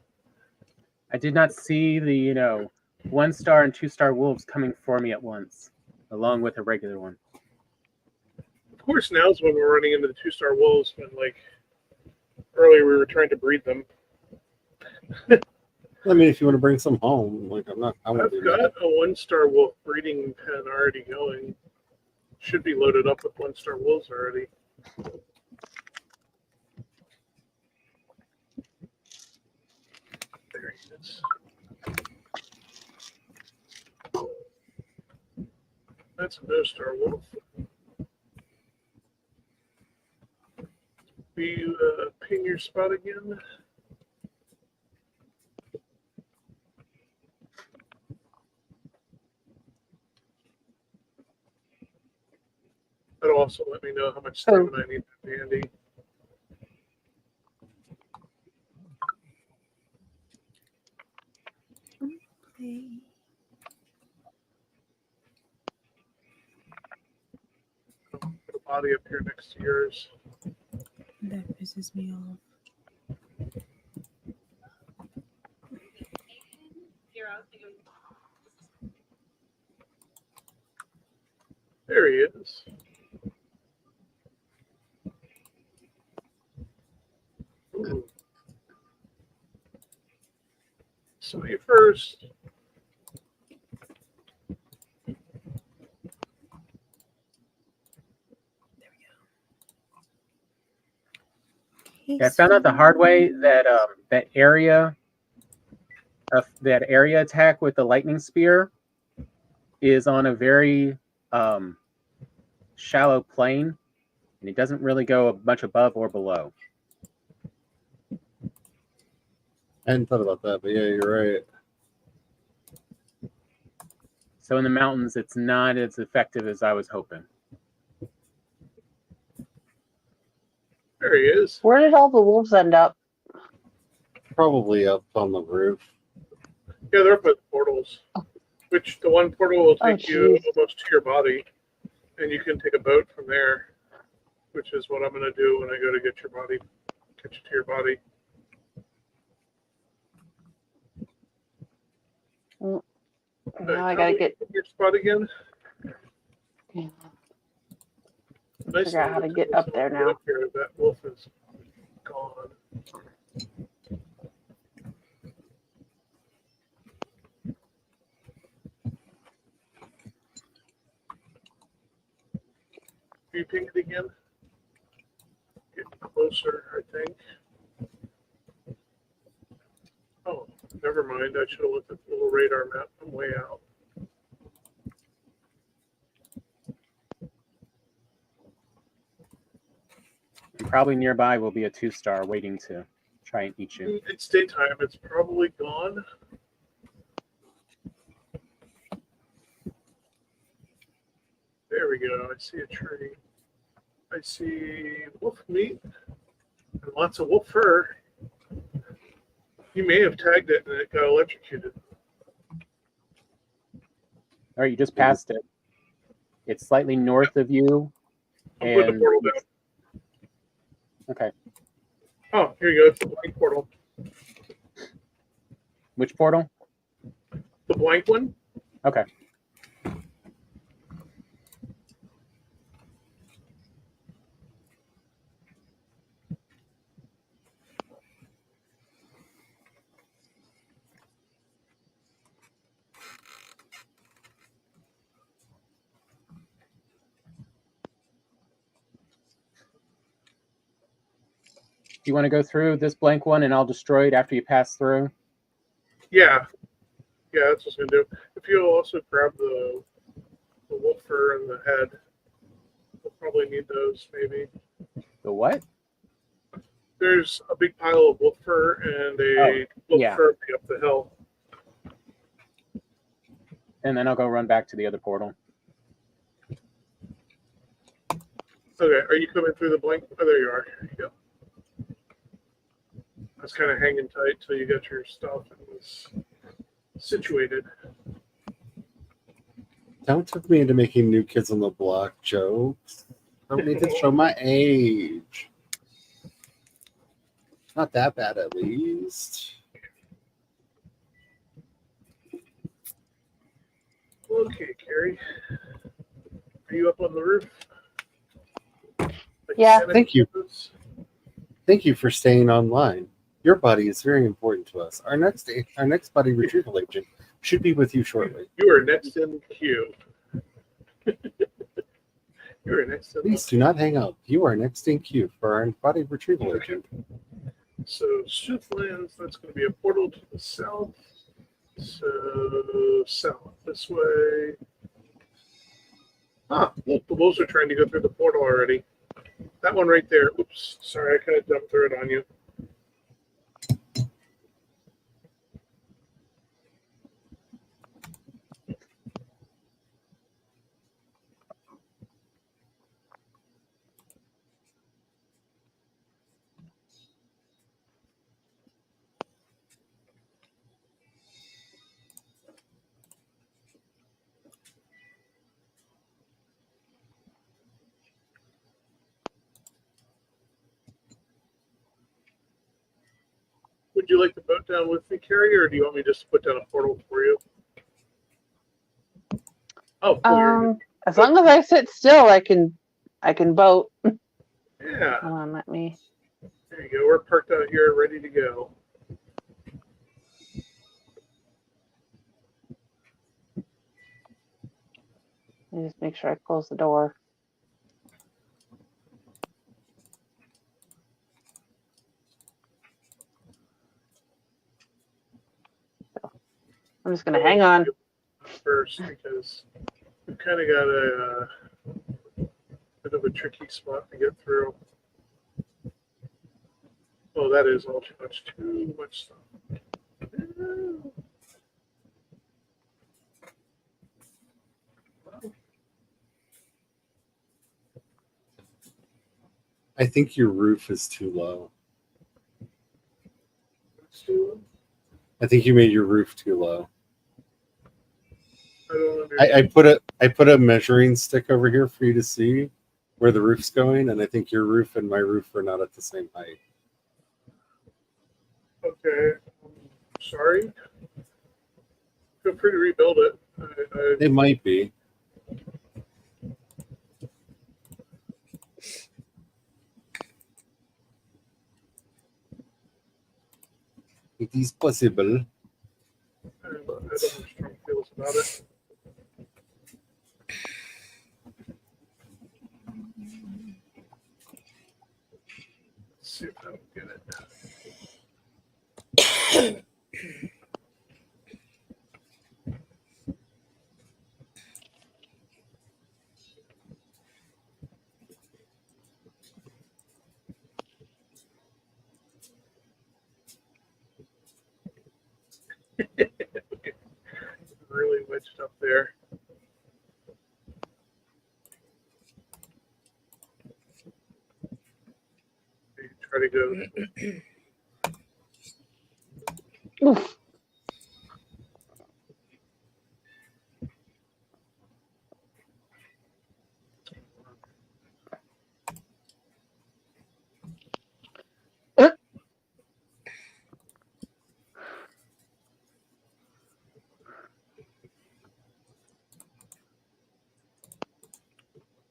I did not see the 1-star and 2-star wolves coming for me at once, along with a regular one. Of course, now's when we're running into the 2-star wolves. When earlier we were trying to breed them. I mean, if you want to bring some home, like I won't I've do got that. a 1-star wolf breeding pen already going. Should be loaded up with 1-star wolves already. There he is. That's a no-star wolf. Will you pin your spot again? That'll also let me know how much stamina I need to handy. Put a body up here next to yours. That pisses me off. There he is. Ooh. So you first. Yeah, I found out the hard way that that area attack with the lightning spear is on a very shallow plane, and it doesn't really go much above or below. I hadn't thought about that, but yeah, you're right. So in the mountains, it's not as effective as I was hoping. There he is. Where did all the wolves end up? Probably up on the roof. Yeah, they're up at the portals. Which the one portal will take you geez. almost to your body, and you can take a boat from there, which is what I'm going to do when I go to get your body, get you to your body. Now I gotta get your spot again. yeah, Nice figure out how to get up there now. Here. That wolf is gone. Do you ping it again? Getting closer, I think. Oh, never mind. I should have looked at the little radar map. I'm way out. And probably nearby will be a 2-star waiting to try and eat you. It's daytime. It's probably gone. There we go. I see a tree. I see wolf meat and lots of wolf fur. You may have tagged it and it got electrocuted. All right, you just passed it. It's slightly north of you. I'll put the And portal down. okay, Oh, here you go. It's the blank portal. which portal? The blank one? Okay. Do you want to go through this blank one and I'll destroy it after you pass through? Yeah. Yeah, that's what I was going to do. If you'll also grab the wolf fur and the head, we'll probably need those maybe. The what? There's a big pile of wolf fur and a wolf yeah. fur up the hill. And then I'll go run back to the other portal. Okay, are you coming through the blank? Oh, there you are. Here you go. I was kind of hanging tight till you got your stuff and was situated. Don't take me into making New Kids on the Block jokes. Don't need to show my age. Not that bad, at least. Okay, Carrie. Are you up on the roof? Like Yeah. 7 Thank you. minutes? Thank you for staying online. Your buddy is very important to us. Our next buddy retrieval agent should be with you shortly. You are next in queue. You are next in Please do not hang up. You are next in queue for our buddy retrieval agent. So Mistlands, that's going to be a portal to the south. So south this way. Ah, look, the wolves are trying to go through the portal already. That one right there. Oops, sorry, I kind of dumped through it on you. Would you like the boat down with me, Carrie, or do you want me just to put down a portal for you? Oh, cool. As long as I sit still, I can boat. Yeah. Hold on, let me. There you go. We're parked out here, ready to go. Let me just make sure I close the door. I'm just gonna hang on. First, because we've kind of got a bit of a tricky spot to get through. Oh, that is all too much stuff. I think your roof is too low. I think you made your roof too low. I don't understand. I put a measuring stick over here for you to see where the roof's going, and I think your roof and my roof are not at the same height. Okay, sorry. Feel free to rebuild it. They might be. It is possible. I don't know how strong feels about it. Let's see if I can get it. stuff there. You try to go. Oof.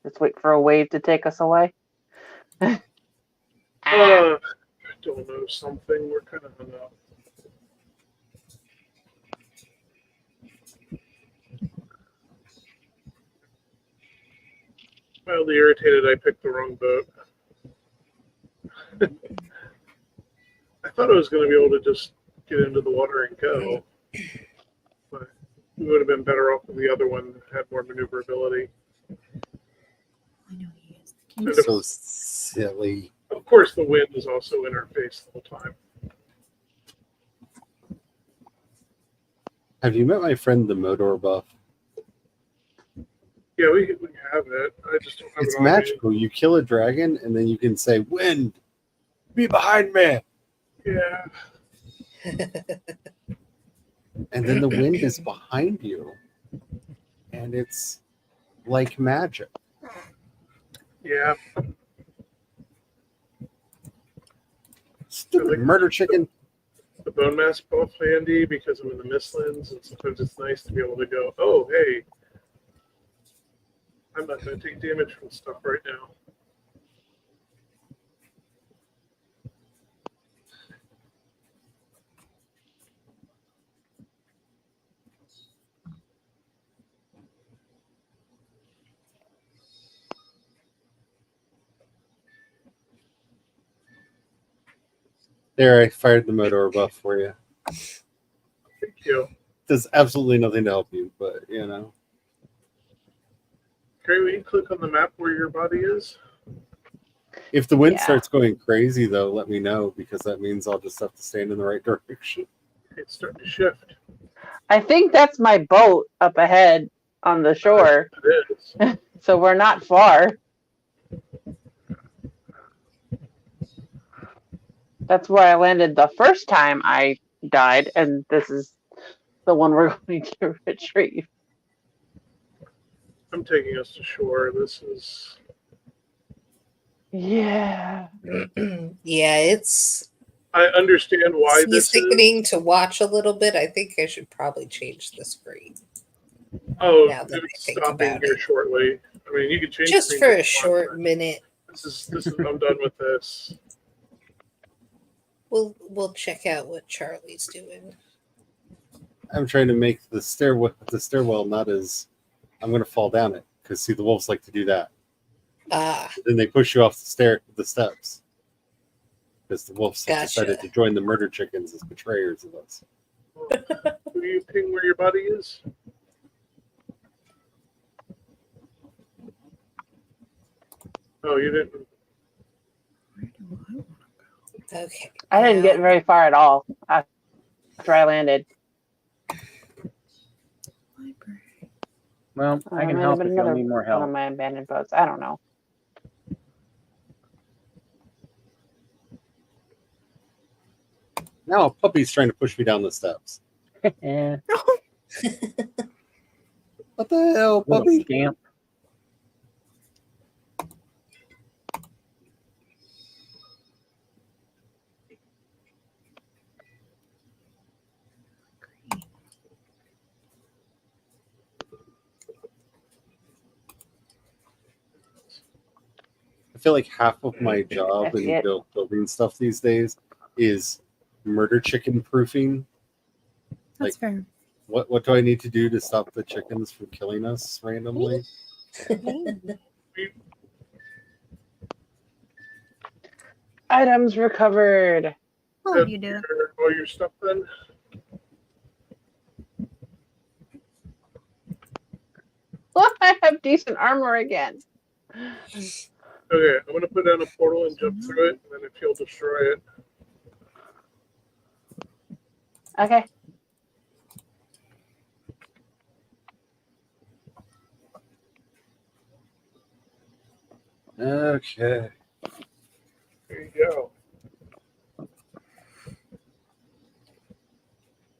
Let's wait for a wave to take us away. I don't know, something. We're kind of hung up. Mildly irritated I picked the wrong boat. I thought I was going to be able to just get into the water and go. But we would have been better off with the other one that had more maneuverability. I know he is. And So silly. of course, the wind is also in our face the whole time. Have you met my friend the Modor Buff? Yeah, we have it. I just don't have It's it on me. magical. You kill a dragon, and then you can say, "Wind, be behind me," Yeah. and then the wind is behind you, and it's like magic. Yeah. Stupid murder chicken. The bone mass buff handy because I'm in the Mistlands, and sometimes it's nice to be able to go, oh, hey, I'm not going to take damage from stuff right now. There, I fired the Modor Buff for you. Thank you. Does absolutely nothing to help you, but you know. Carrie, will you click on the map where your body is? If the wind Yeah. starts going crazy, though, let me know because that means I'll just have to stand in the right direction. It's starting to shift. I think that's my boat up ahead on the shore, It is. so we're not far. That's where I landed the first time I died, and this is the one we're going to retrieve. I'm taking us to shore. This is. Yeah. Yeah, it's I understand why this is. sickening to watch a little bit. I think I should probably change the screen. Oh, now that I it's think stopping about here it. shortly. I mean, you can change Just screens for if a you short want, minute. but this is. I'm done with this. We'll check out what Charlie's doing. I'm trying to make the stairwell not as I'm going to fall down it because see the wolves like to do that. Then they push you off the steps because the wolves have decided Gotcha. to join the murder chickens as betrayers of us. Will you ping where your body is? Oh, you didn't. Okay. I didn't get very far at all after I landed. Well, I can might have help been if you'll another need more one help. of my abandoned boats. I don't know. Now a puppy's trying to push me down the steps. Eh, What the hell, little puppy? scamp. I feel like half of my job I see in it. building stuff these days is murder chicken proofing. That's fair. What do I need to do to stop the chickens from killing us randomly? Items recovered. Oh, you do. All your stuff then? I have decent armor again. Okay, I'm gonna put down a portal and jump through it, and then if you'll destroy it. Okay. Okay. There you go.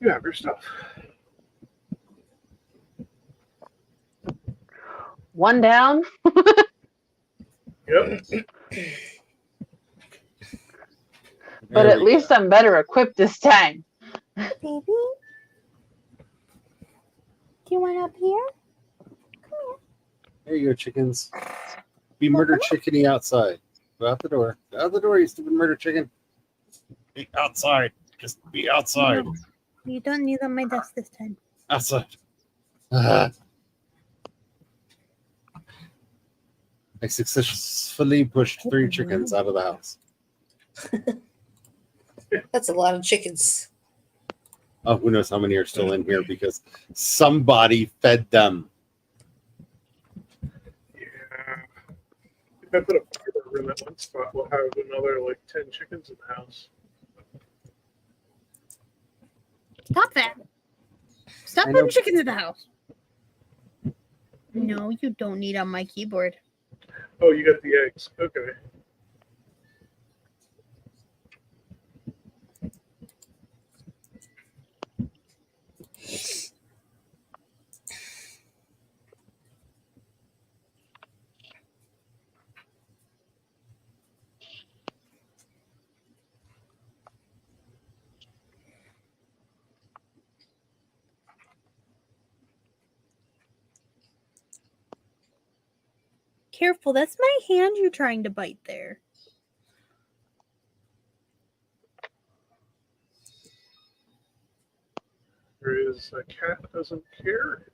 You have your stuff. One down. Yep. But There at we least go. I'm better equipped this time. Baby, do you want up here? There you go, chickens. Be Well, murder come chickeny outside. Go out the door. Go out the door, you stupid murder chicken. Be outside. Just be outside. No, you don't need on my desk this time. Outside. Ah. I successfully pushed 3 chickens out of the house. That's a lot of chickens. Oh, who knows how many are still in here because somebody fed them. Yeah. If I put a fiber in that one spot, we'll have another like 10 chickens in the house. Stop that. Stop I know. putting chickens in the house. No, you don't need on my keyboard. Oh, you got the eggs. Okay. Careful, that's my hand you're trying to bite there. There is a cat doesn't care.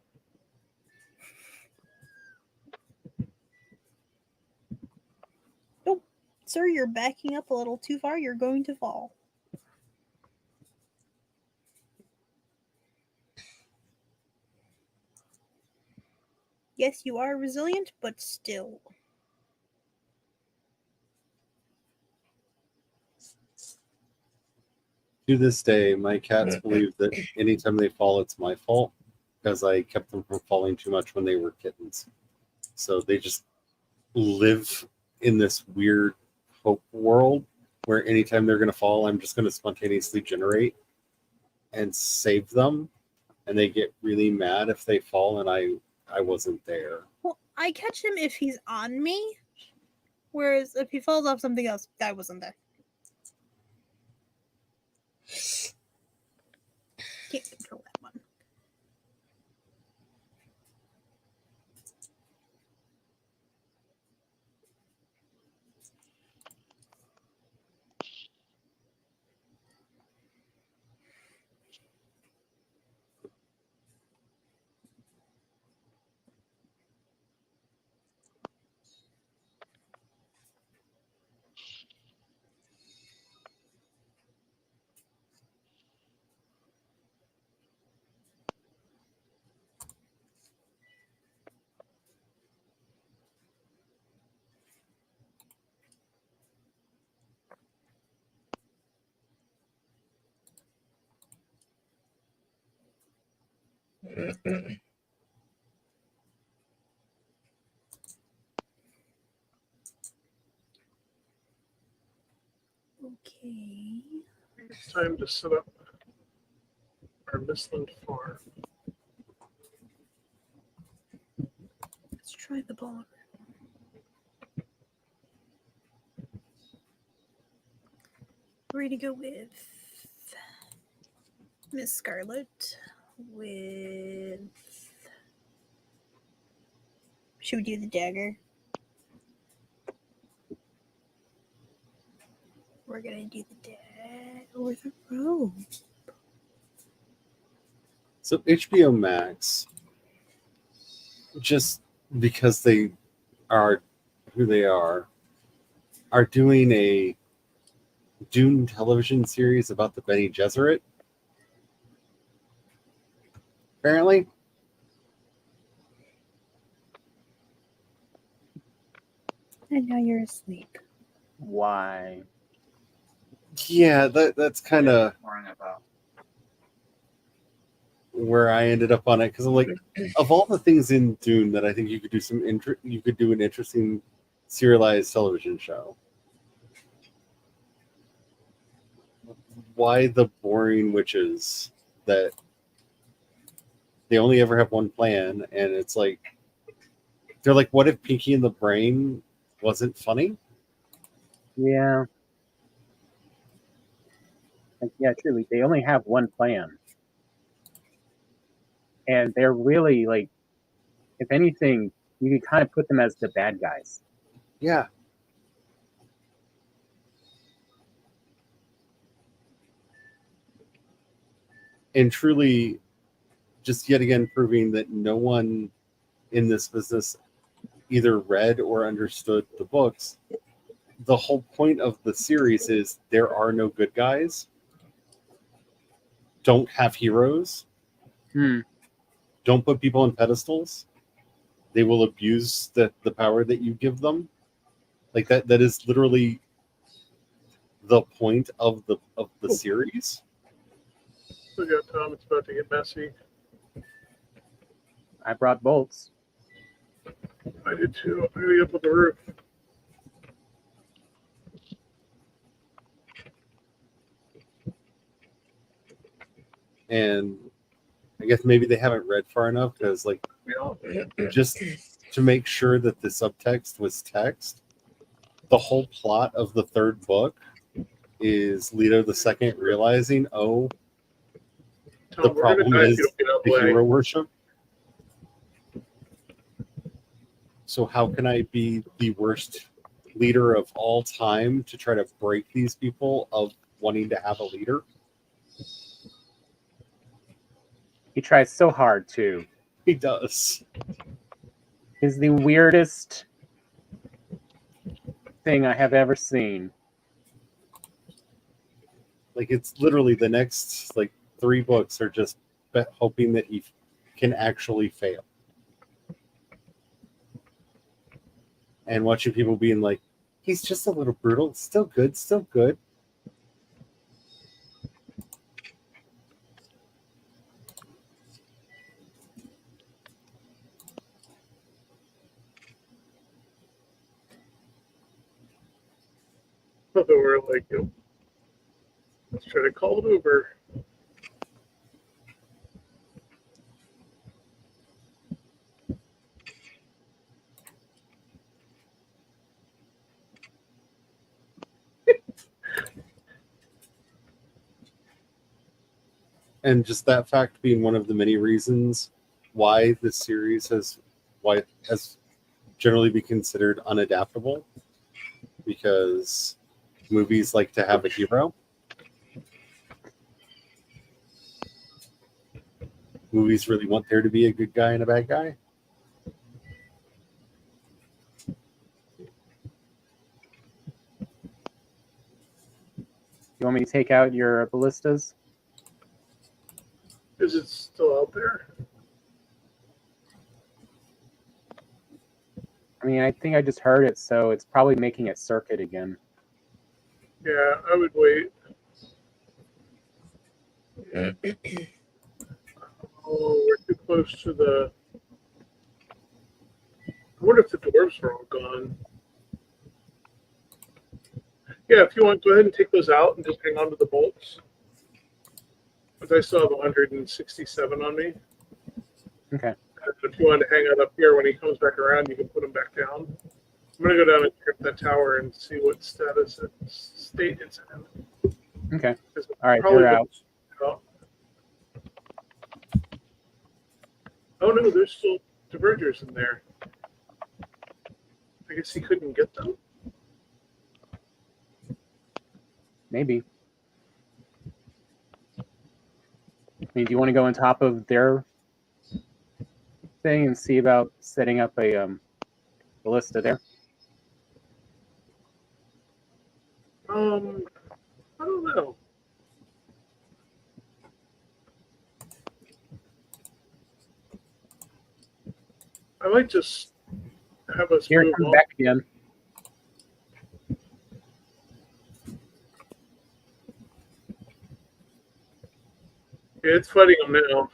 Sir, you're backing up a little too far. You're going to fall. Yes, you are resilient, but still. To this day, my cats believe that anytime they fall, it's my fault because I kept them from falling too much when they were kittens. So they just live in this weird hope world where anytime they're going to fall, I'm just going to spontaneously generate and save them. And they get really mad if they fall and I wasn't there. Well, I catch him if he's on me, whereas if he falls off something else, I wasn't there. Can't control that one. Okay. It's time to set up our Mistland farm. Let's try the ball. We're going to go with Miss Scarlet. With. Should we do the dagger? We're going to do the dagger with a robe. So HBO Max, just because they are who they are doing a Dune television series about the Bene Gesserit. Apparently. And now you're asleep. Why? Yeah, that's kind of Worrying about. where I ended up on it because I'm like, of all the things in Dune that I think you could do you could do an interesting serialized television show. Why the boring witches that they only ever have one plan, and it's like they're like, what if Pinky and the Brain wasn't funny? Yeah. Like, yeah, truly, they only have one plan. And they're really, like, if anything, you could kind of put them as the bad guys. Yeah. And truly, just yet again proving that no one in this business either read or understood the books. The whole point of the series is there are no good guys. Don't have heroes. Don't put people on pedestals. They will abuse the power that you give them. Like that is literally the point of the series. Look out, Tom, it's about to get messy. I brought bolts. I did too. I'm gonna get up on the roof. And I guess maybe they haven't read far enough because, like, just to make sure that the subtext was text, the whole plot of the third book is Leto II realizing, oh, Tom, the we're gonna problem die if is you don't get out of the the way. hero worship. So how can I be the worst leader of all time to try to break these people of wanting to have a leader? He tries so hard, too. He does. Is the weirdest thing I have ever seen. Like, it's literally the next, like, 3 books are just hoping that he can actually fail. And watching people being like, he's just a little brutal. Still good, still good. So we're like, let's try to call it over. And just that fact being one of the many reasons why this series has generally be considered unadaptable, because movies like to have a hero. Movies really want there to be a good guy and a bad guy. You want me to take out your ballistas? Is it still out there? I mean, I think I just heard it, so it's probably making it circuit again. Yeah, I would wait. Oh, we're too close to the. I wonder if the dwarves are all gone. Yeah, if you want, go ahead and take those out and just hang on to the bolts. But I still have 167 on me. Okay. If you want to hang out up here, when he comes back around, you can put them back down. I'm going to go down and check that tower and see what state it's in. Okay. It's All right, probably they're out. Oh no, there's still divergers in there. I guess he couldn't get them. Maybe. I mean, do you want to go on top of their thing and see about setting up a ballista there? I don't know. I might just have us Here it move comes on. back again. Yeah, it's fighting them now.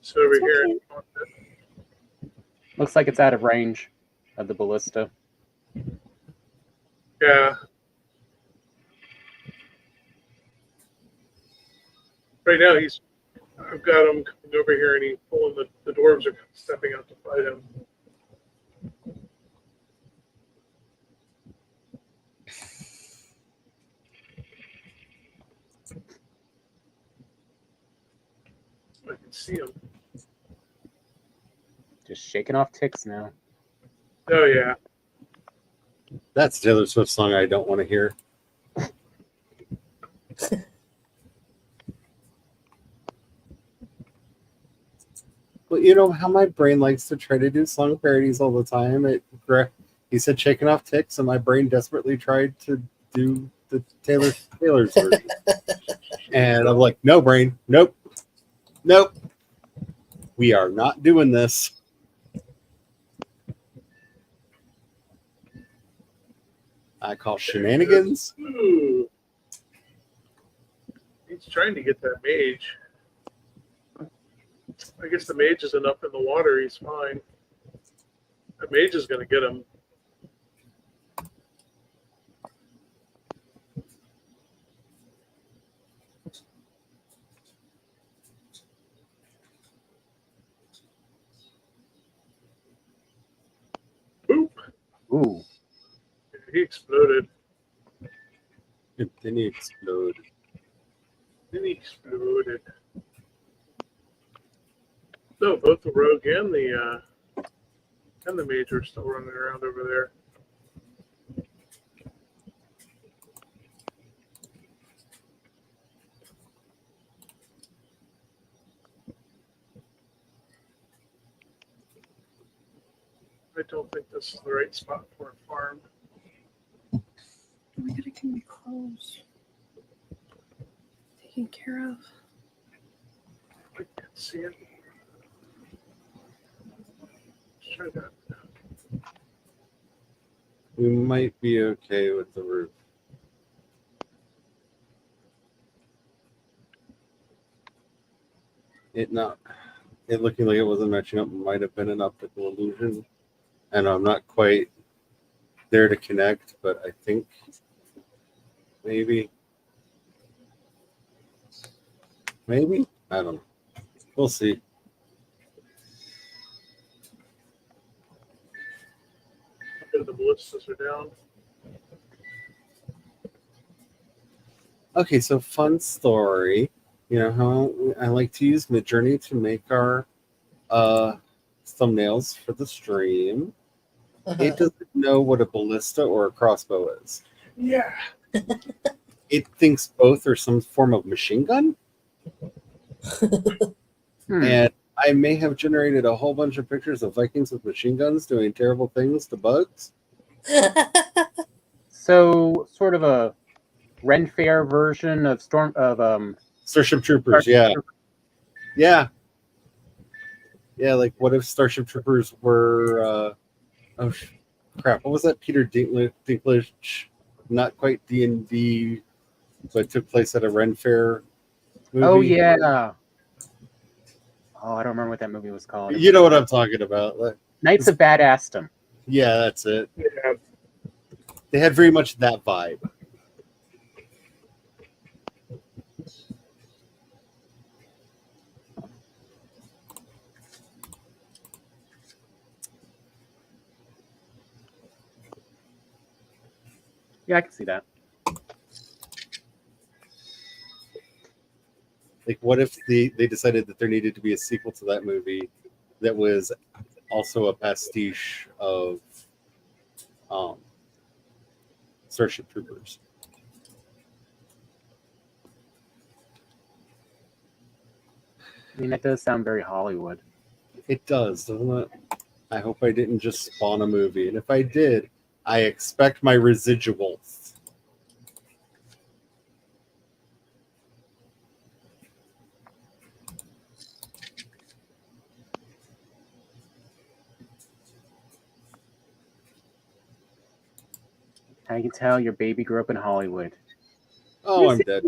It's over It's here. okay. Looks like it's out of range of the ballista. Yeah. Right now I've got him coming over here and he's pulling the dwarves are stepping out to fight him. I can see him. Just shaking off ticks now. Oh yeah. That's Taylor Swift song I don't want to hear. Well, you know how my brain likes to try to do song parodies all the time. He said shaking off ticks, and my brain desperately tried to do the Taylor's version. And I'm like, no, brain, nope. We are not doing this. I call shenanigans. Ooh. He's trying to get that mage. I guess the mage isn't up in the water. He's fine. The mage is going to get him. Boop. Ooh. He exploded. And then he exploded. Then he exploded. No, both the rogue and the mage are still running around over there. I don't think this is the right spot for a farm. We gotta get me clothes. Taken care of. I can't see it. Let's try that. We might be okay with the roof. It looking like it wasn't matching up might have been an optical illusion. And I'm not quite there to connect, but I think maybe. I don't know. We'll see. The ballistas are down. Okay, so fun story. You know how I like to use Midjourney to make our thumbnails for the stream. It doesn't know what a ballista or a crossbow is. Yeah. It thinks both are some form of machine gun. And I may have generated a whole bunch of pictures of Vikings with machine guns doing terrible things to bugs. So, sort of a Ren Fair version of Starship Troopers, yeah. Yeah. Yeah, like what if Starship Troopers were crap, what was that? Peter Dinklage, not quite D&D, but took place at a Ren Fair movie. Oh yeah. Oh, I don't remember what that movie was called. You know what I'm talking about. Like, Knights of Badassdom. yeah, that's it. Yeah. They had very much that vibe. Yeah, I can see that. Like, what if they decided that there needed to be a sequel to that movie that was also a pastiche of Starship Troopers? I mean, that does sound very Hollywood. It does, doesn't it? I hope I didn't just spawn a movie. And if I did, I expect my residuals. I can tell your baby grew up in Hollywood. Oh, I'm dead.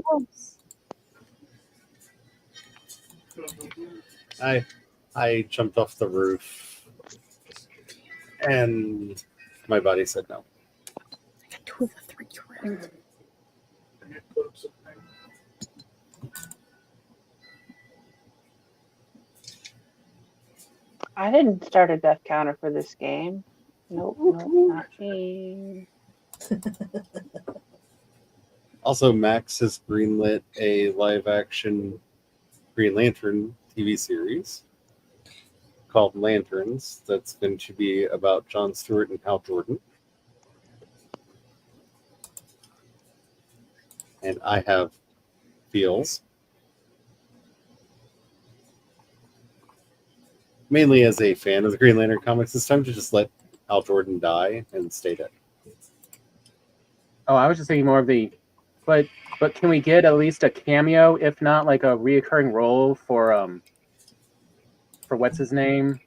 I jumped off the roof, and my body said no. I got 2 of the 3 correct. I didn't start a death counter for this game. Nope, not me. Also, Max has greenlit a live-action Green Lantern TV series called Lanterns. That's going to be about Jon Stewart and Hal Jordan. And I have feels. Mainly as a fan of the Green Lantern comics, it's time to just let Hal Jordan die and stay dead. Oh, I was just thinking more of the, but can we get at least a cameo, if not like a reoccurring role for what's his name,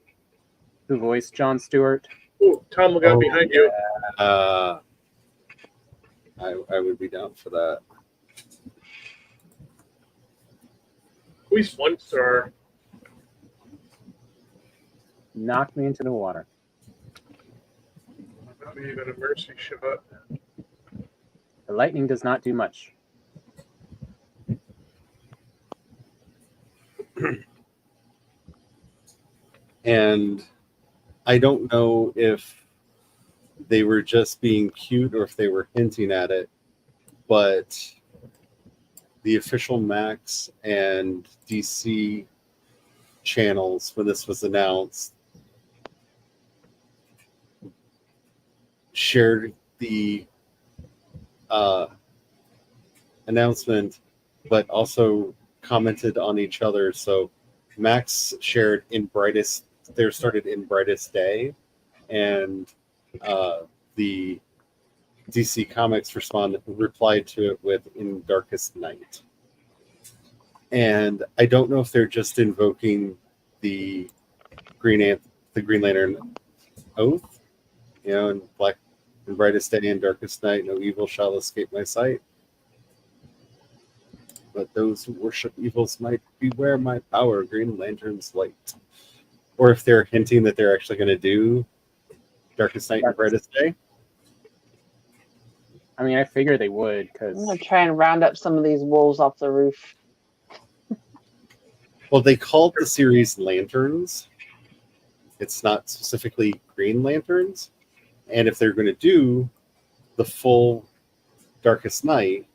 who voiced Jon Stewart? Ooh, Tom got behind you. I would be down for that. At least 1 star. Knocked me into the water. Maybe you got a mercy shot. The lightning does not do much. And I don't know if they were just being cute or if they were hinting at it, but the official Max and DC channels, when this was announced, shared the announcement, but also commented on each other. So Max shared in brightest, they started in brightest day, and the DC Comics replied to it with in darkest night. And I don't know if they're just invoking the Green Lantern oath, in black and brightest day and darkest night, no evil shall escape my sight. But those who worship evils might beware my power, Green Lantern's light. Or if they're hinting that they're actually going to do darkest night and brightest day. I mean, I figure they would, because I'm gonna try and round up some of these wolves off the roof. Well, they called the series Lanterns. It's not specifically Green Lanterns. And if they're going to do the full Darkest Night,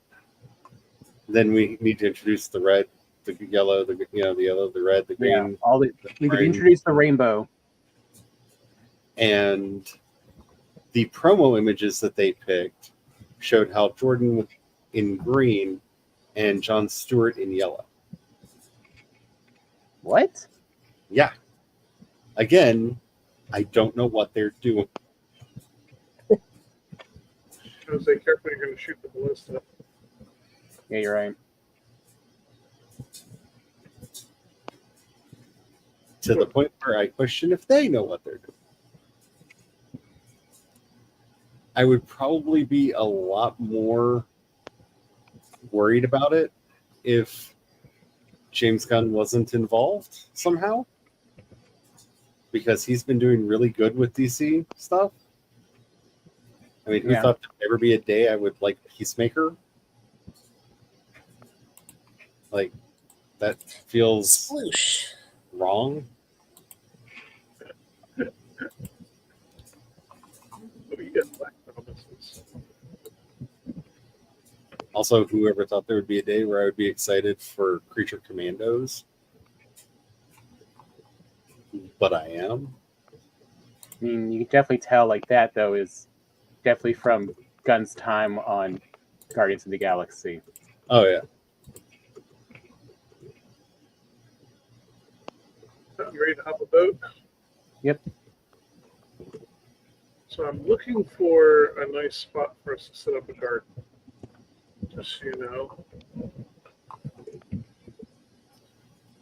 then we need to introduce the red, the yellow, the yellow, the red, the green. We could introduce the rainbow. And the promo images that they picked showed Hal Jordan in green and Jon Stewart in yellow. What? Yeah. Again, I don't know what they're doing. Say careful, you're going to shoot the ballista. Yeah, you're right. To the point where I question if they know what they're doing. I would probably be a lot more worried about it if James Gunn wasn't involved somehow, because he's been doing really good with DC stuff. I mean, who thought there'd ever be a day I would like Peacemaker? Like, that feels Sploosh. wrong. Also, whoever thought there would be a day where I would be excited for Creature Commandos? But I am. I mean, you can definitely tell, like, that, though, is definitely from Gunn's time on Guardians of the Galaxy. Oh, yeah. You ready to hop a boat? Yep. So I'm looking for a nice spot for us to set up a garden. Just so you know.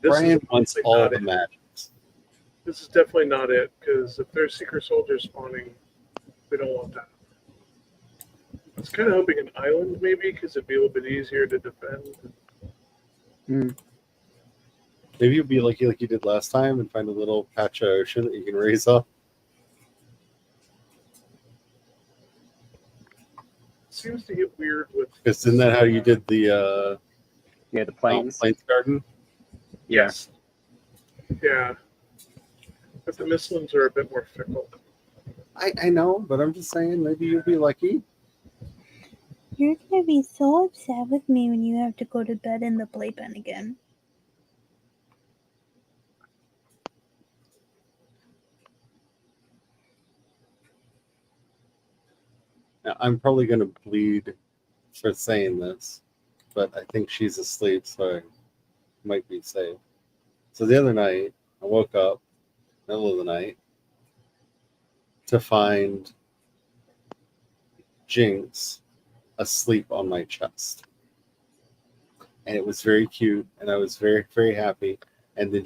Brian wants all the it. magics. This is definitely not it, because if there's secret soldiers spawning, we don't want that. I was kind of hoping an island, maybe, because it'd be a little bit easier to defend. Maybe you'll be lucky like you did last time and find a little patch of ocean that you can raise up. Seems to get weird with. Because isn't that how you did the Yeah, the planes. Plains Garden? Yes. Yeah. But the Mistlands are a bit more fickle. I know, but I'm just saying maybe you'll be lucky. You're gonna be so upset with me when you have to go to bed in the playpen again. Now, I'm probably going to bleed for saying this, but I think she's asleep, so I might be safe. So the other night, I woke up, middle of the night, to find Jinx asleep on my chest. And it was very cute, and I was very, very happy. And then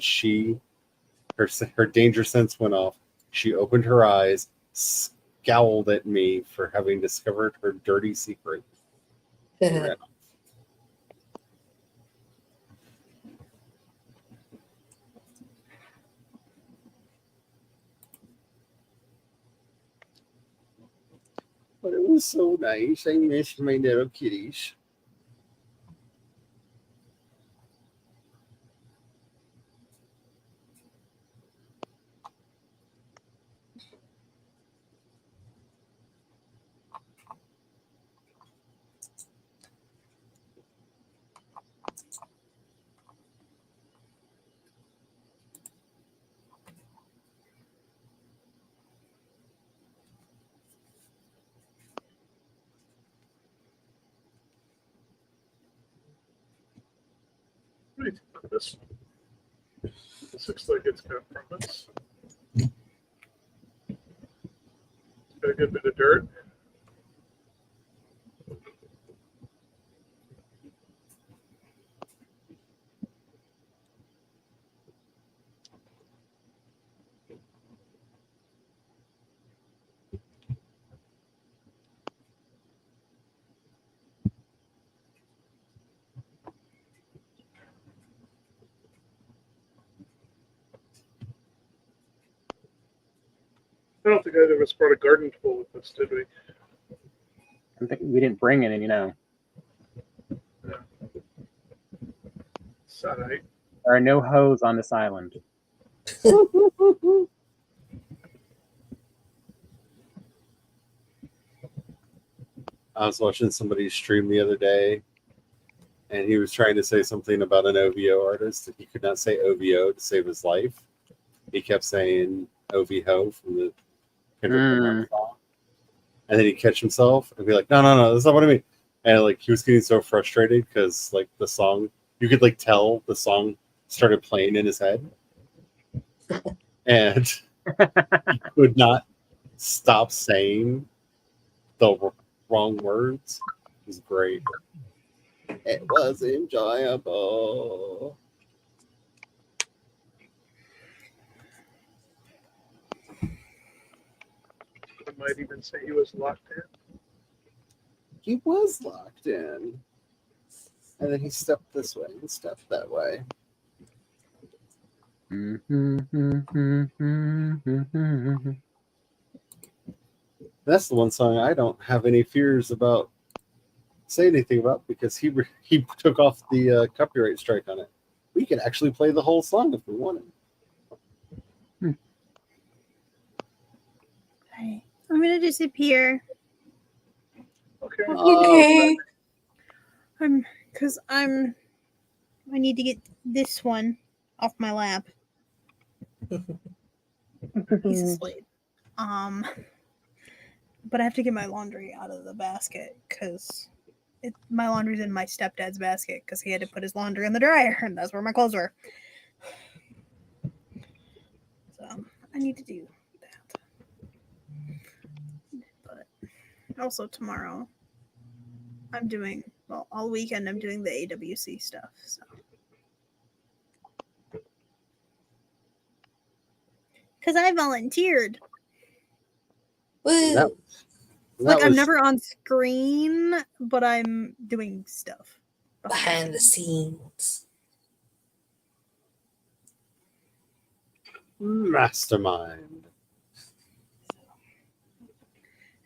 her danger sense went off. She opened her eyes, scowled at me for having discovered her dirty secret. And ran off. But it was so nice. I missed my little kitties. What do you think of this? This looks like it's got promise. Got a good bit of dirt. I don't think either of us brought a garden tool with us, did we? I think we didn't bring any, Side. There are no hoes on this island. I was watching somebody stream the other day, and he was trying to say something about an OVO artist, and he could not say OVO to save his life. He kept saying OVO from the Kendrick Lamar song. And then he'd catch himself and be like, no, that's not what I mean. And like he was getting so frustrated because like the song, you could like tell the song started playing in his head. And he could not stop saying the wrong words. It was great. It was enjoyable. I might even say he was locked in. He was locked in. And then he stepped this way and stepped that way. That's the one song I don't have any fears about say anything about because he took off the copyright strike on it. We can actually play the whole song if we wanted. Right. I'm gonna disappear. Okay. Okay. I need to get this one off my lap. He's asleep. But I have to get my laundry out of the basket because my laundry's in my stepdad's basket because he had to put his laundry in the dryer, and that's where my clothes were. So I need to do that. But also tomorrow, I'm doing all weekend. I'm doing the AWC stuff. So. Because I volunteered. Woo. I'm never on screen, but I'm doing stuff behind the scenes. Mastermind.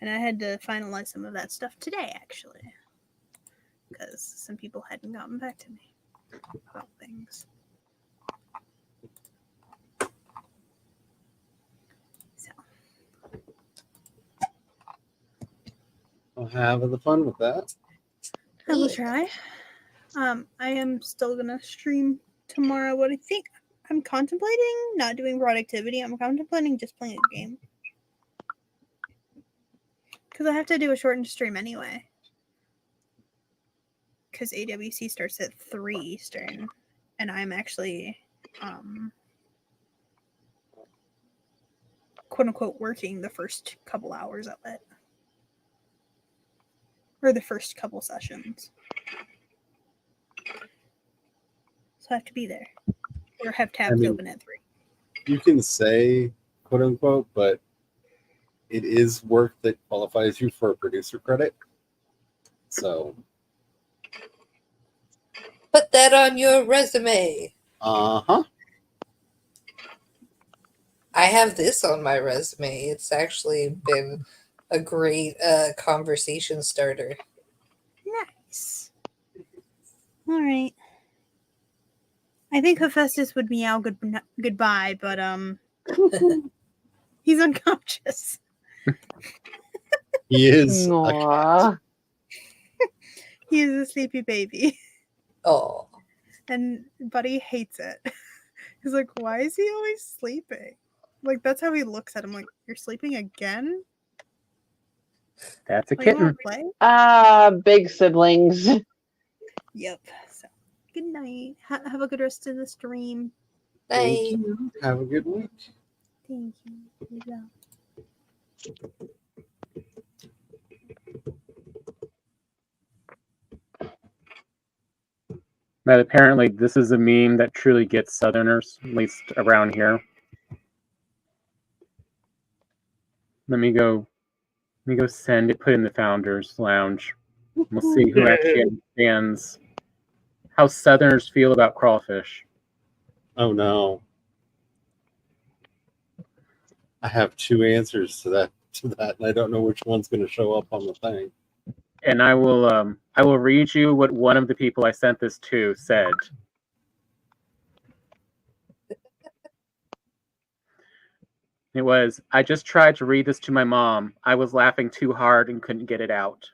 And I had to finalize some of that stuff today, actually, because some people hadn't gotten back to me about things. So, I'll have the fun with that. I will Yeah. try. I am still gonna stream tomorrow. What I think I'm contemplating not doing productivity. I'm contemplating just playing a game because I have to do a shortened stream anyway. Because AWC starts at 3 Eastern, and I'm actually quote unquote working the first couple hours of it, or the first couple sessions. So I have to be there, or have tabs open at 3. You can say quote unquote, but it is work that qualifies you for a producer credit. So, Put that on your resume. uh-huh. I have this on my resume. It's actually been a great conversation starter. Nice. All right. I think Hephaestus would meow goodbye, but he's unconscious. He is a cat. Aw. He is a sleepy baby, Oh, and Buddy hates it. He's like, "Why is he always sleeping?" Like that's how he looks at him. Like, "You're sleeping again? That's a Like, you wanna kitten. play?" Big siblings. Yep. So, good night. Have a good rest of the stream. Thank night. you. Have a good week. Thank you. Yeah. But apparently, this is a meme that truly gets Southerners, at least around here. Let me go send it, put in the Founders Lounge. We'll see who actually understands how Southerners feel about crawfish. Oh no. I have 2 answers to that, and I don't know which one's going to show up on the thing. And I will read you what one of the people I sent this to said. It was, "I just tried to read this to my mom. I was laughing too hard and couldn't get it out."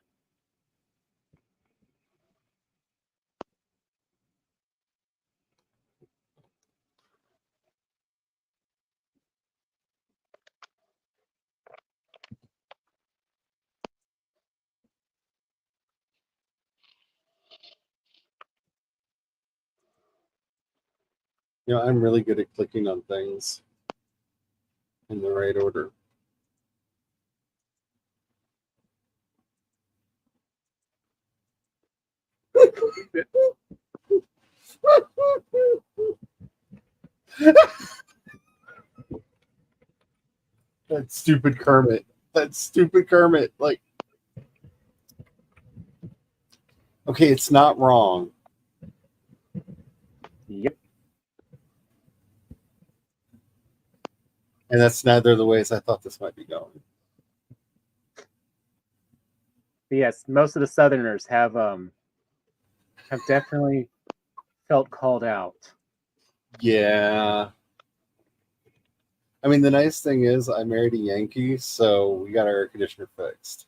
You know, I'm really good at clicking on things in the right order. That stupid Kermit. Like, okay, it's not wrong. Yep. And that's neither of the ways I thought this might be going. But yes, most of the Southerners have definitely felt called out. Yeah. I mean, the nice thing is I married a Yankee, so we got our air conditioner fixed.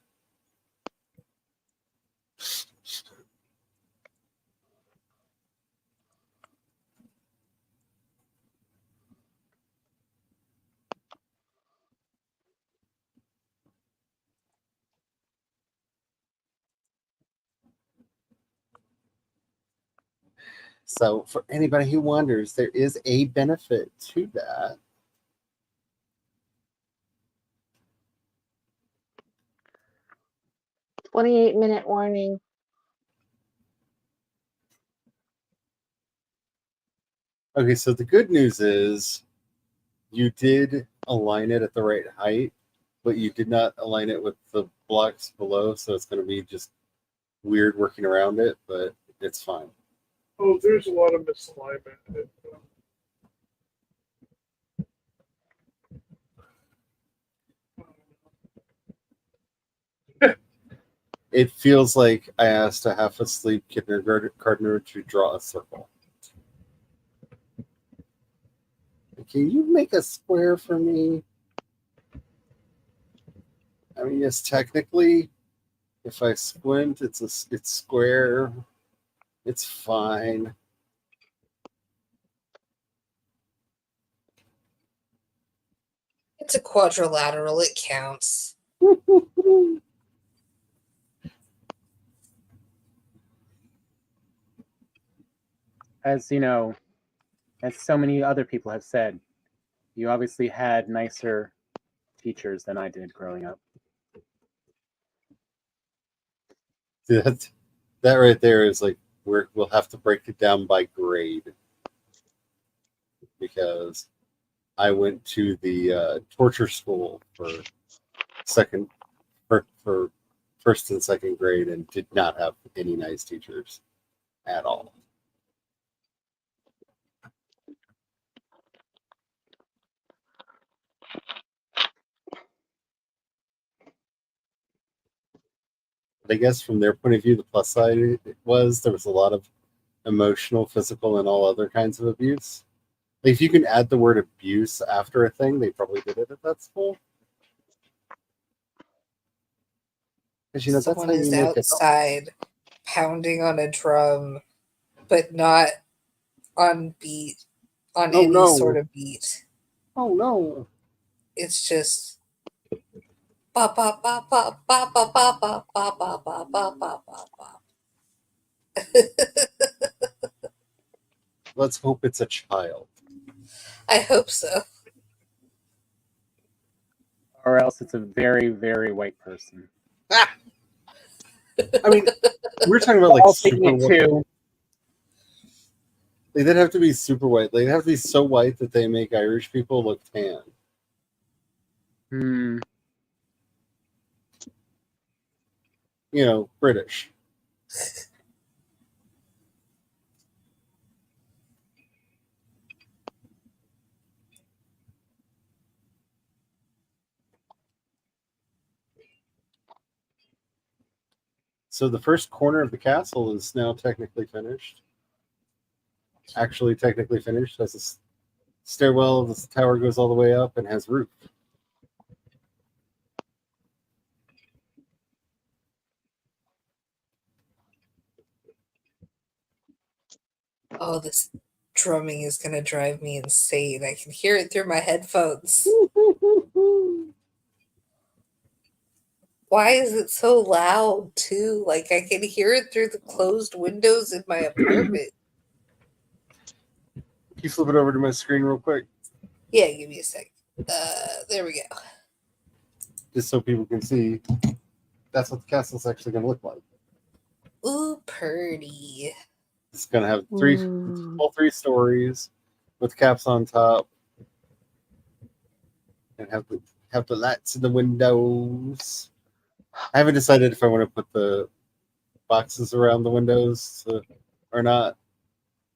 So for anybody who wonders, there is a benefit to that. 28-minute warning. Okay, so the good news is you did align it at the right height, but you did not align it with the blocks below, so it's going to be just weird working around it, but it's fine. Oh, there's a lot of misalignment. It feels like I asked a half asleep kindergartner to draw a circle. Can you make a square for me? I mean, yes, technically, if I squint, it's square. It's fine. It's a quadrilateral. It counts. As you know, as so many other people have said, you obviously had nicer teachers than I did growing up. That right there is like we'll have to break it down by grade, because I went to the torture school for first and second grade and did not have any nice teachers at all. But I guess from their point of view, the plus side was there was a lot of emotional, physical, and all other kinds of abuse. Like, if you can add the word abuse after a thing, they probably did it at that school. Because that's Someone how you is make it. outside pounding on a drum, but not on beat, on any sort of beat. Oh no! It's just ba ba ba ba ba ba ba ba ba ba ba ba ba ba ba. Let's hope it's a child. I hope so. Or else it's a very, very white person. I mean, we're talking about like super white. They did have to be super white. They have to be so white that they make Irish people look tan. You know, British. So the first corner of the castle is now technically finished. Actually, technically finished. Has a stairwell. The tower goes all the way up and has roof. Oh, this drumming is going to drive me insane. I can hear it through my headphones. Why is it so loud, too? Like, I can hear it through the closed windows in my apartment. Can you flip it over to my screen real quick? Yeah, give me a sec. There we go. Just so people can see. That's what the castle's actually going to look like. Ooh, pretty. It's going to have all three stories with caps on top, and have the lights in the windows. I haven't decided if I want to put the boxes around the windows or not.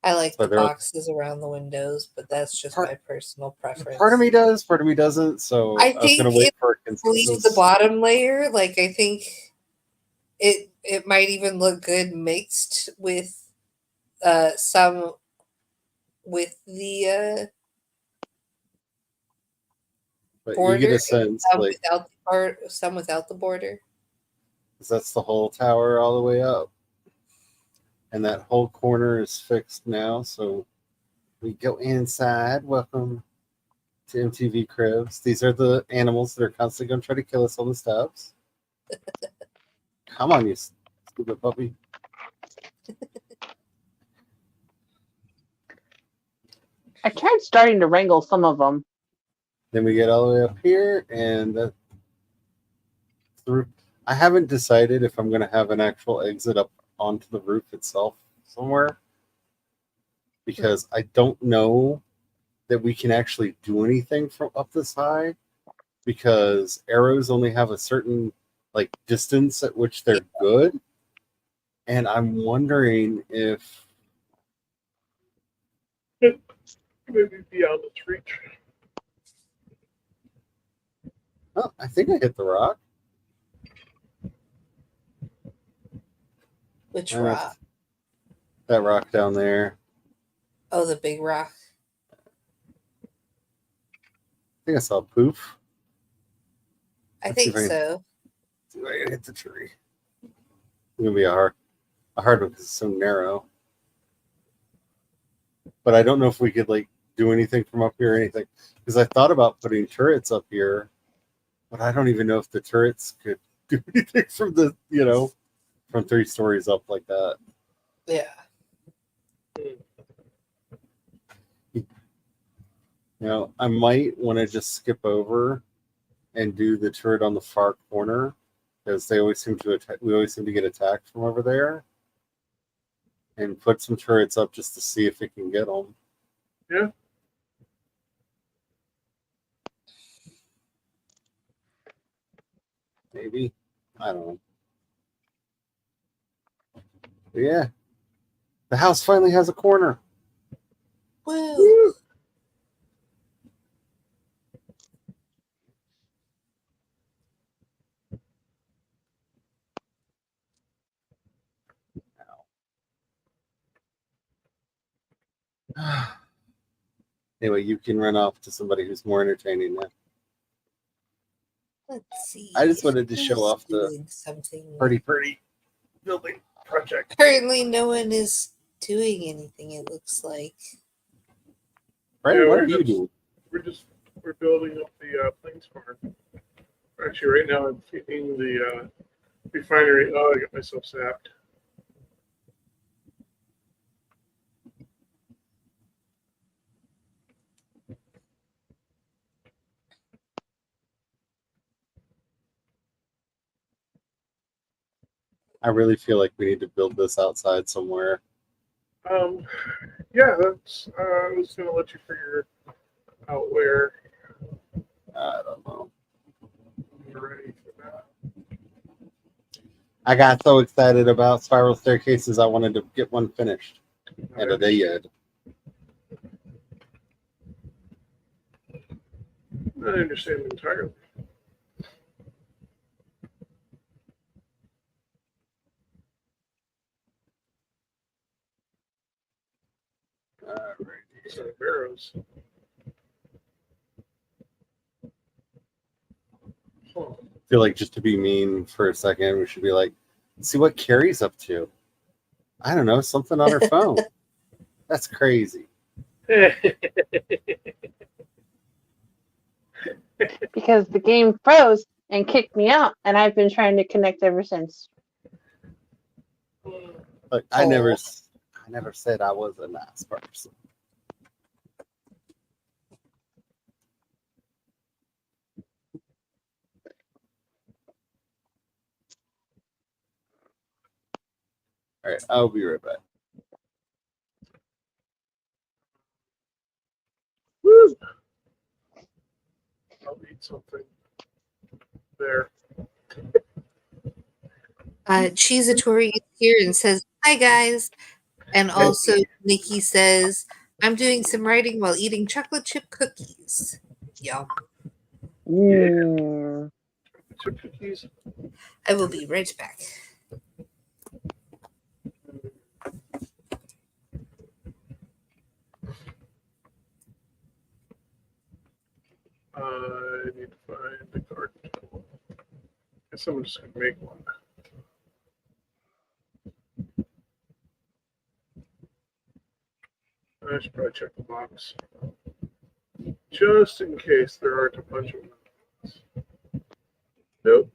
I like the boxes around the windows, but that's just my personal preference. Part of me does, part of me doesn't. So I was going to wait for a consensus. The bottom layer, like, I think it might even look good mixed with some with the but border, you get a sense like some without the border. Because that's the whole tower all the way up, and that whole corner is fixed now. So we go inside. Welcome to MTV Cribs. These are the animals that are constantly going to try to kill us on the steps. Come on, you stupid puppy. I tried starting to wrangle some of them. Then we get all the way up here, and I haven't decided if I'm going to have an actual exit up onto the roof itself somewhere, because I don't know that we can actually do anything from up this high, because arrows only have a certain like distance at which they're good, and I'm wondering if maybe beyond its reach. Oh, I think I hit the rock. Which Uh, rock? That rock down there. Oh, the big rock. I think I saw a poof. I Let's see think if I can- so. See if I can hit the tree. It's gonna be a hard one because it's so narrow. But I don't know if we could like do anything from up here or anything. Because I thought about putting turrets up here, but I don't even know if the turrets could do anything from the from 3 stories up like that. Yeah. I might want to just skip over and do the turret on the far corner because they always seem to attack. We always seem to get attacked from over there, and put some turrets up just to see if we can get them. Yeah. Maybe. I don't know. But yeah, the house finally has a corner. Woo. Anyway, you can run off to somebody who's more entertaining now. Let's see. I just wanted to Who's show off the doing something. pretty building project. Currently, no one is doing anything. It looks like. Brandon, Yeah, what we're are you just- doing? We're building up the plains farm. Actually, right now I'm feeding the refinery. Oh, I got myself sapped. I really feel like we need to build this outside somewhere. Yeah, that's. I was gonna let you figure out where I don't know. you're ready for that. I got so excited about spiral staircases, I wanted to get one finished. And I did. I understand entirely. So barrows. Huh. I feel like just to be mean for a second, we should be like, see what Carrie's up to. I don't know, something on her phone. That's crazy. Because the game froze and kicked me out, and I've been trying to connect ever since. Like I never said I was a nice person. All right, I'll be right back. Woo! I'll eat something. There. Cheesatori is here and says, "Hi guys," and also Nikki says, "I'm doing some writing while eating chocolate chip cookies." Yum. Mm. Chip cookies. I will be right back. I need to find the garden tool. Guess I'm just gonna make one. I should probably check the box. Just in case there aren't a bunch of them. Nope.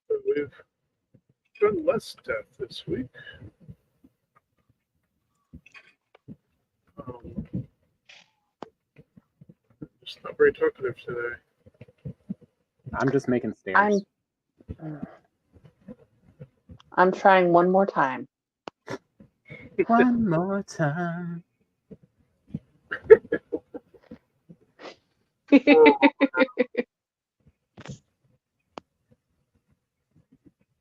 But we've done less death this week. Just not very talkative today. I'm just making stairs. I'm trying one more time. One more time.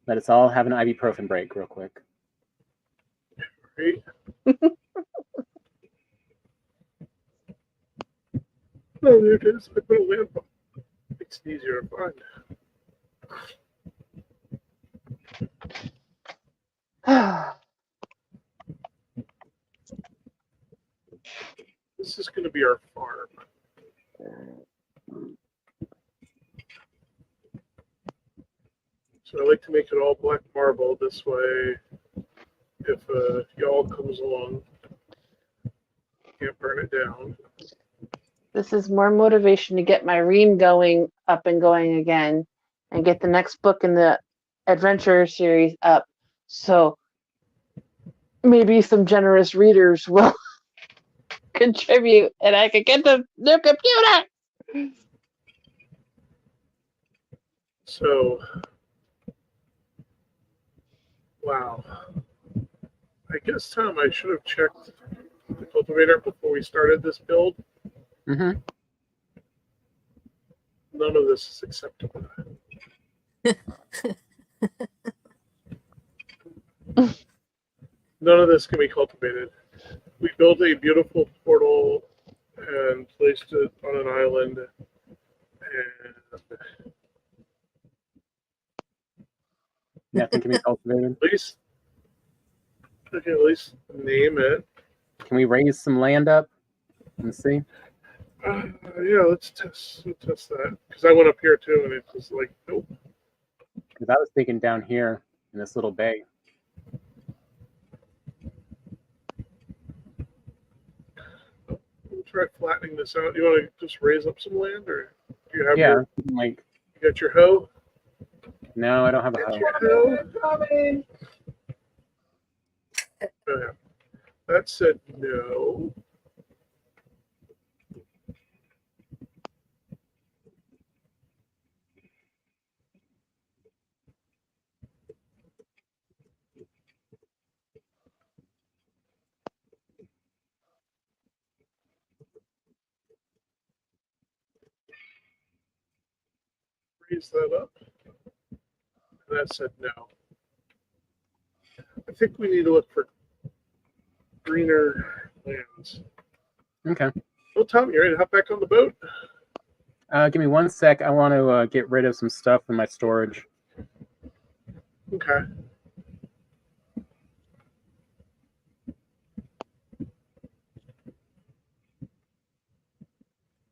Let us all have an ibuprofen break real quick. Right? Oh, there it is. I put a lamp on. It's easier to find. This is going to be our farm. So I like to make it all black marble. This way, if y'all comes along, can't burn it down. This is more motivation to get my ream going up and going again and get the next book in the adventure series up. So maybe some generous readers will contribute and I can get the new computer. So, wow. I guess, Tom, I should have checked the cultivator before we started this build. Mm-hmm. None of this is acceptable. None of this can be cultivated. We built a beautiful portal and placed it on an island. And Nothing can be cultivated. at least, I can at least name it. Can we raise some land up and see? Yeah, let's test that. Because I went up here too, and it's just like, nope. Because I was thinking down here in this little bay. We'll try flattening this out. You want to just raise up some land, or do you have Yeah, your, like, you got your hoe? no, I don't have a Get hoe. your hoe. Oh, yeah. That said no. Raise that up. And that said no. I think we need to look for greener lands. Okay. Well, Tom, you ready to hop back on the boat? Give me 1 sec. I want to get rid of some stuff in my storage. Okay.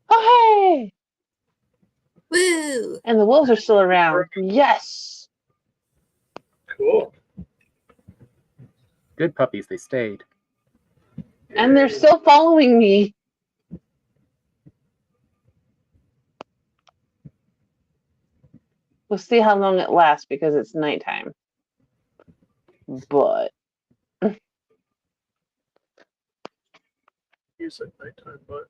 Oh, hey! Woo! And the wolves are still around. Yes! Cool. Good puppies, they stayed. And they're still following me. We'll see how long it lasts because it's nighttime. But You said nighttime, but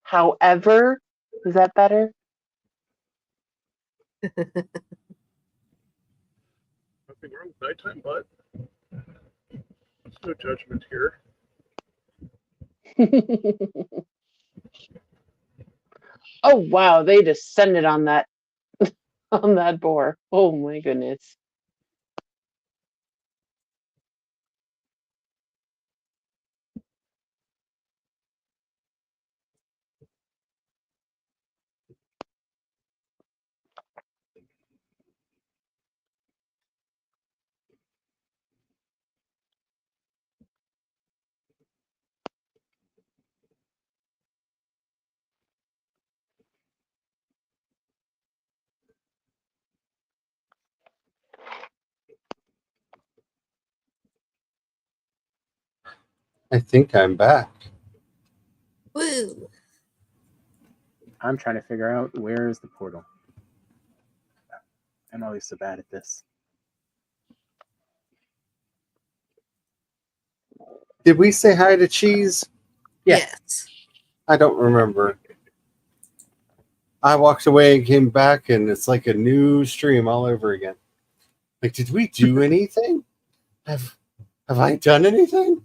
however, is that better? nothing wrong with nighttime, but there's no judgment here. Oh wow, they descended on that on that boar. Oh my goodness. I think I'm back. Woo! I'm trying to figure out where is the portal. I'm always so bad at this. Did we say hi to Cheese? Yeah. Yes. I don't remember. I walked away and came back, and it's like a new stream all over again. Like, did we do anything? Have I done anything?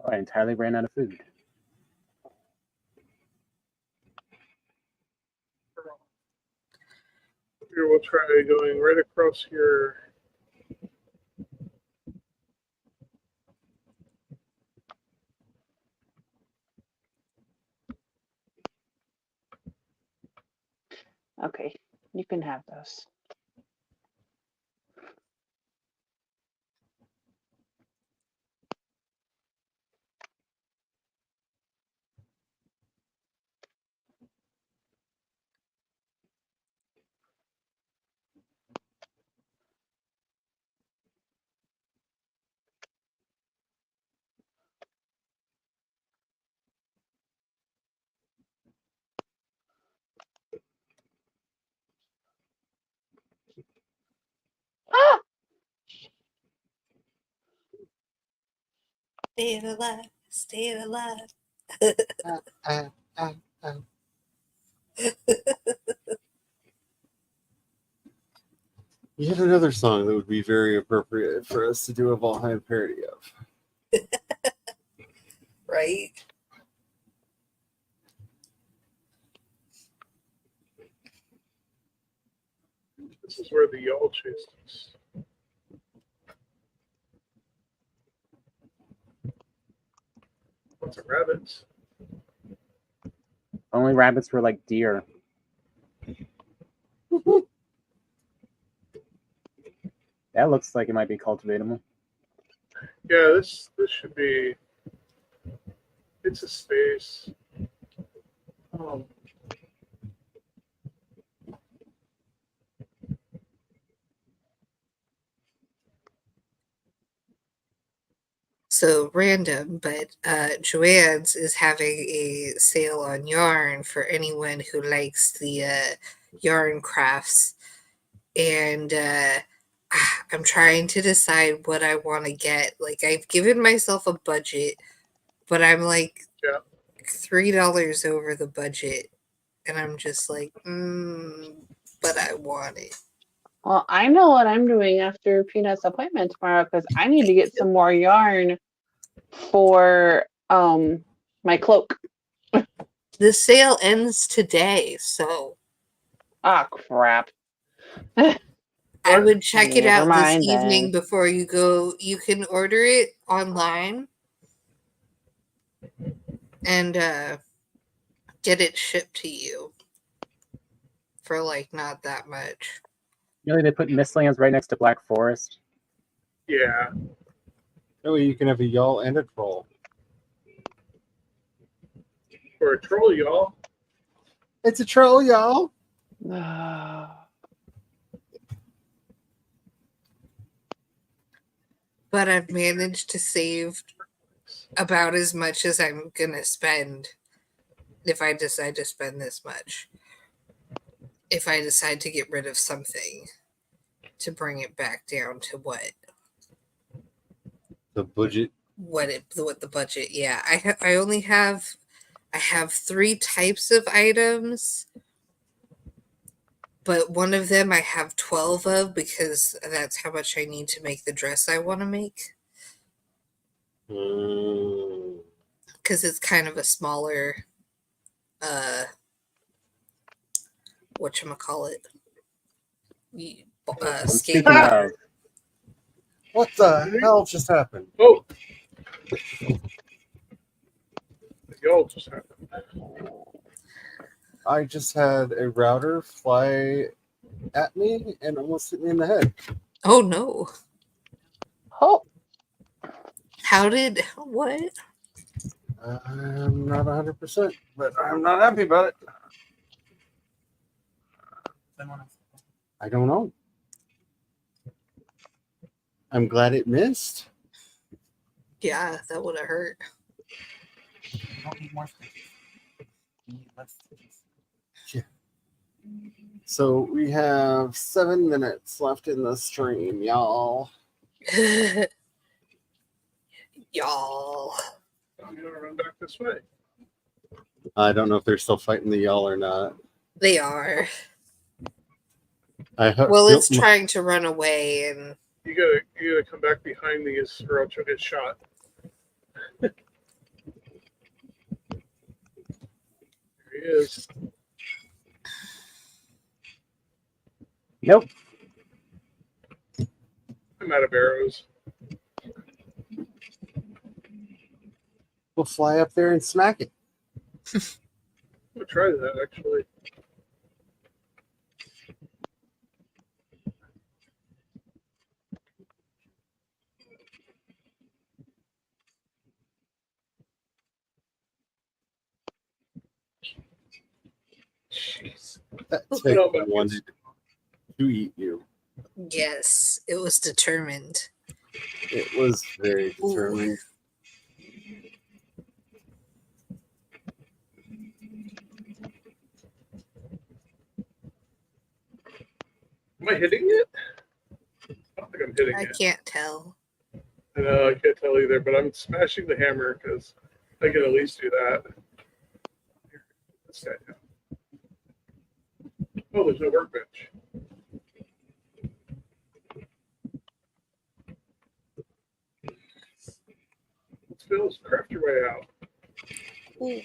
Oh, I entirely ran out of food. Here, we'll try going right across here. Okay, you can have those. Ah! Stay alive. Stay alive. Uh, uh, uh. Yet another song that would be very appropriate for us to do a Valheim parody of. Right? This is where the y'all chased us. Lots of rabbits. Only rabbits were like deer. That looks like it might be cultivatable. Yeah, this should be. It's a space. Um, So random, but Joanne's is having a sale on yarn for anyone who likes the yarn crafts. And I'm trying to decide what I want to get. Like, I've given myself a budget, but I'm like Yeah. $3 over the budget. And I'm just like, but I want it. Well, I know what I'm doing after Peanut's appointment tomorrow because I need to get some more yarn for my cloak. The sale ends today, so Ah, crap. I would check it Never out this mind evening then. before you go. You can order it online and get it shipped to you for like not that much. Really, they put Mistlands right next to Black Forest. yeah. That way you can have a y'all and a troll. For a troll, y'all. It's a troll, y'all. But I've managed to save about as much as I'm gonna spend if I decide to spend this much. If I decide to get rid of something to bring it back down to what The budget. what the budget. Yeah, I only have 3 types of items, but one of them I have 12 of because that's how much I need to make the dress I want to make. Because it's kind of a smaller whatchamacallit Speaking scale. of, What the hell just happened? Oh. The y'all just happened. I just had a router fly at me and almost hit me in the head. Oh no. Oh, How did what? I'm not 100%, but I'm not happy about it. I don't know. I'm glad it missed. Yeah, that would have hurt. So we have 7 minutes left in the stream, y'all. Y'all. I'm gonna run back this way. I don't know if they're still fighting the y'all or not. They are. I hope. Well, it's trying to run away, and You gotta come back behind these, or else you'll get shot. There he is. Nope. I'm out of arrows. We'll fly up there and smack it. I'm gonna try that actually. Jeez. That No, tick but wanted to eat you. yes, it was determined. It was very determined. Am I hitting it? I don't think I'm hitting I it. can't tell. I know, I can't tell either, but I'm smashing the hammer because I can at least do that. This guy down. Oh, there's no workbench. Let's Phil's craft your way out. Ooh.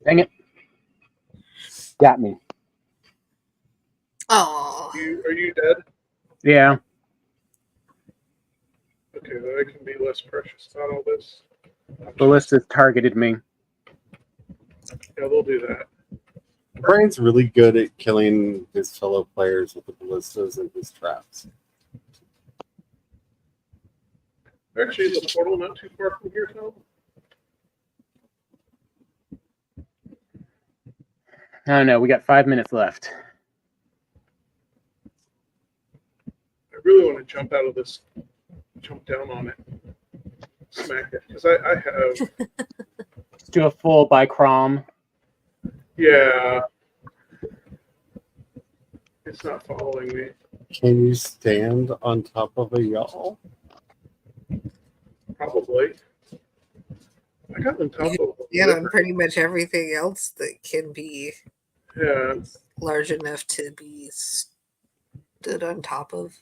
Dang it. Got me. Oh, Are you dead? Yeah. Okay, then I can be less precious about all this. Ballista's targeted me. Yeah, they'll do that. Brian's really good at killing his fellow players with the ballistas and his traps. Actually, is the portal not too far from here, Tom? I don't know. We got 5 minutes left. I really want to jump out of this, jump down on it, smack it, because I have, Let's do a full by Crom. yeah, it's not following me. Can you stand on top of a y'all? Probably. I got on top of yeah, on pretty much everything else that can be yeah. large enough to be stood on top of.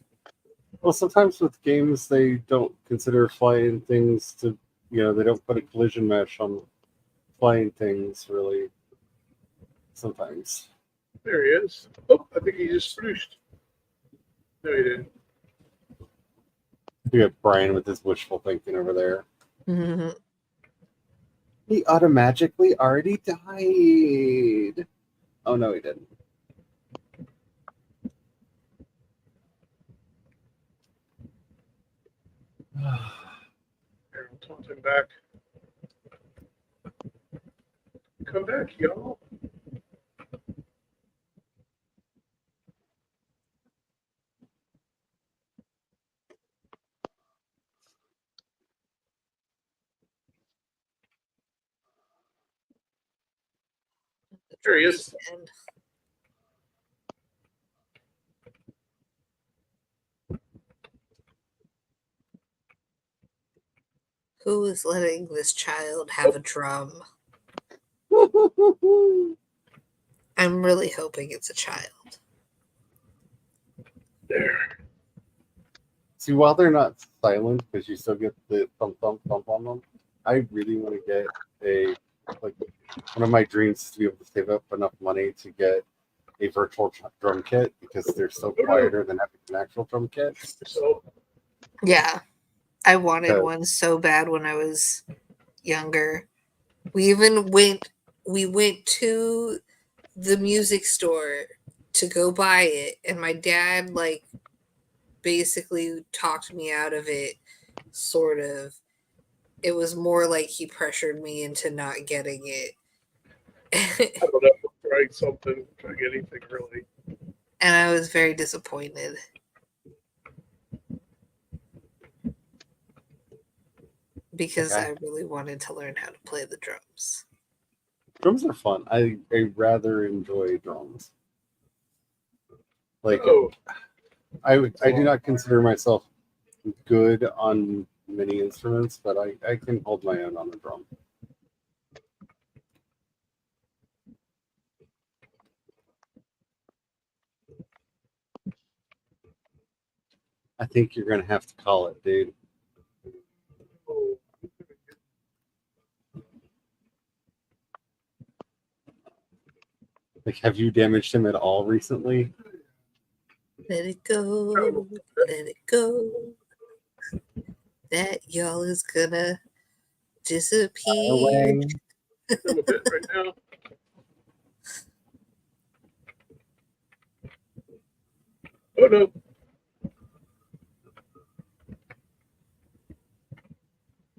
Well, sometimes with games, they don't consider flying things to, they don't put a collision mesh on flying things, really. Sometimes. There he is. Oh, I think he just sprooshed. No, he didn't. You got Brian with his wishful thinking over there. Mm-hmm. He automatically already died. Oh, no, he didn't. Here, I'll taunt him back. Come back, y'all. There he is. Who is letting this child have a drum? I'm really hoping it's a child. There. See, while they're not silent, because you still get the thump, thump, thump on them, I really want to get one of my dreams is to be able to save up enough money to get a virtual drum kit, because they're so quieter than having an actual drum kit. So, Yeah, I wanted one so bad when I was younger. We went to the music store to go buy it, and my dad basically talked me out of it, sort of. It was more like he pressured me into not getting it. I don't know. try something, try to get anything really. And I was very disappointed. Because Okay. I really wanted to learn how to play the drums. Drums are fun. I rather enjoy drums. Like Oh, I do not consider myself good on many instruments, but I can hold my own on the drum. I think you're gonna have to call it, dude. oh. Like, have you damaged him at all recently? Let it go. Let it go. That y'all is gonna disappear. Away. I'm a bit right now. Oh no.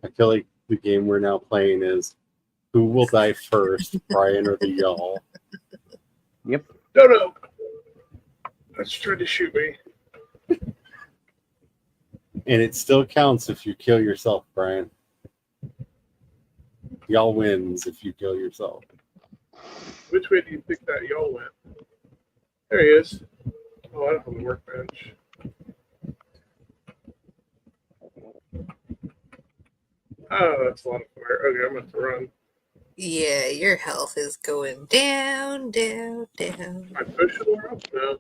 I feel like the game we're now playing is who will die first, Brian or the y'all? Yep. No. That's trying to shoot me. And it still counts if you kill yourself, Brian. Y'all wins if you kill yourself. Which way do you think that y'all went? There he is. Oh, I don't have the workbench. Oh, that's a lot of fire. Okay, I'm going to run. Yeah, your health is going down, down, down. I push it or up now.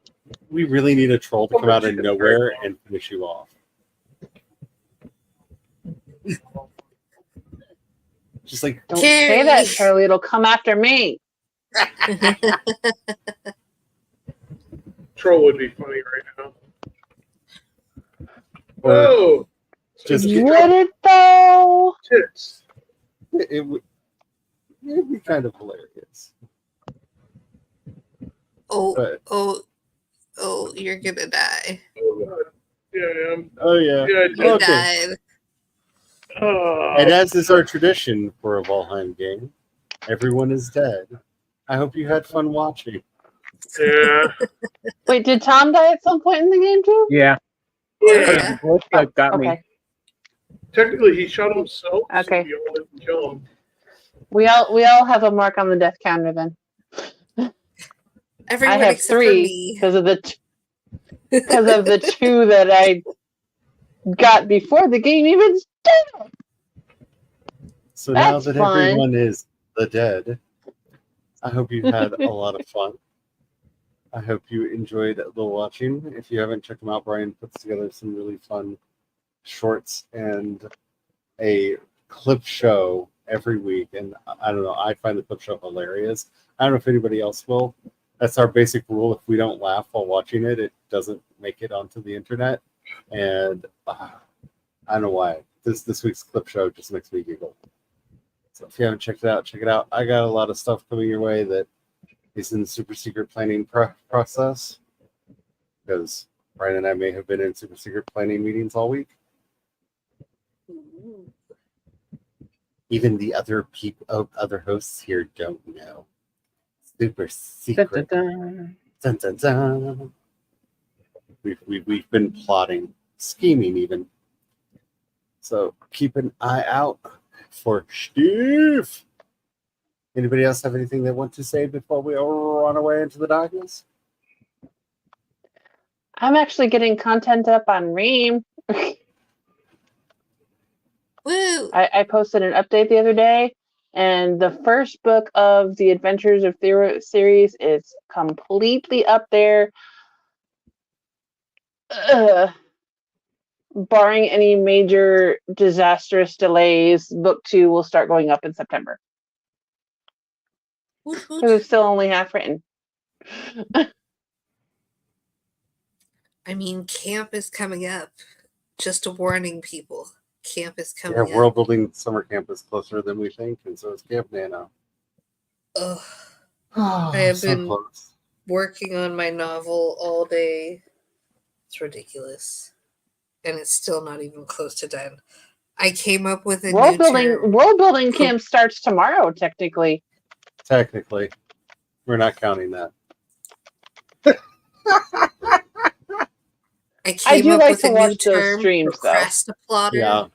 We really need a troll to come out of nowhere and finish you off. Just like, Don't say that, Carrie. Charlie. It'll come after me. Troll would be funny right now. or Whoa! just Would it though? Tits. it would it'd be kind of hilarious. Oh, But oh, you're gonna die. Oh, God. Yeah, I am. oh yeah. Yeah, I You did. Okay. died. And as is our tradition for a Valheim game, everyone is dead. I hope you had fun watching. Yeah. Wait, did Tom die at some point in the game too? Yeah. Yeah. Ballista got me. Okay. Technically, he shot himself. Okay. So we all didn't kill him. We all have a mark on the death counter then. Everyone I have except for 3 me. because of the the 2 that I got before the game even started. So now That's that fun. everyone is the dead, I hope you had a lot of fun. I hope you enjoyed the watching. If you haven't checked them out, Brian puts together some really fun shorts and a clip show every week. And I don't know, I find the clip show hilarious. I don't know if anybody else will. That's our basic rule. If we don't laugh while watching it, it doesn't make it onto the internet. And I don't know why. This week's clip show just makes me giggle. So if you haven't checked it out, check it out. I got a lot of stuff coming your way that is in the super secret planning process, because Brian and I may have been in super secret planning meetings all week. Even the other other hosts here don't know. Super secret. Dun, Dun, dun, dun. We've been plotting, scheming even. So keep an eye out for Steve. Anybody else have anything they want to say before we run away into the darkness? I'm actually getting content up on Ream. Woo! I posted an update the other day, and the first book of the Adventures of Thero series is completely up there. Barring any major disastrous delays, book 2 will start going up in September. Woot, Because woot. it's still only half written. I mean, camp is coming up. Just a warning, people. Camp is Yeah, coming World up. Building Summer Camp is closer than we think, and so is Camp Nano. Ugh. Oh, I have so been close. working on my novel all day. It's ridiculous. And it's still not even close to done. I came up with a new term. World building camp starts tomorrow, technically. Technically. We're not counting that. I I came do up like with to a new watch those term, streams, though. procrastiplotter. Yeah.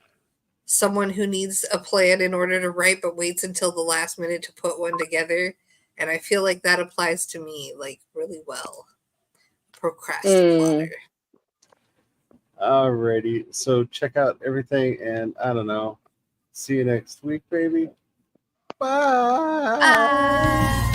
Someone who needs a plan in order to write but waits until the last minute to put one together. And I feel like that applies to me like really well. Procrastiplotter. Alrighty. So check out everything, and I don't know. See you next week, baby. Bye. Bye.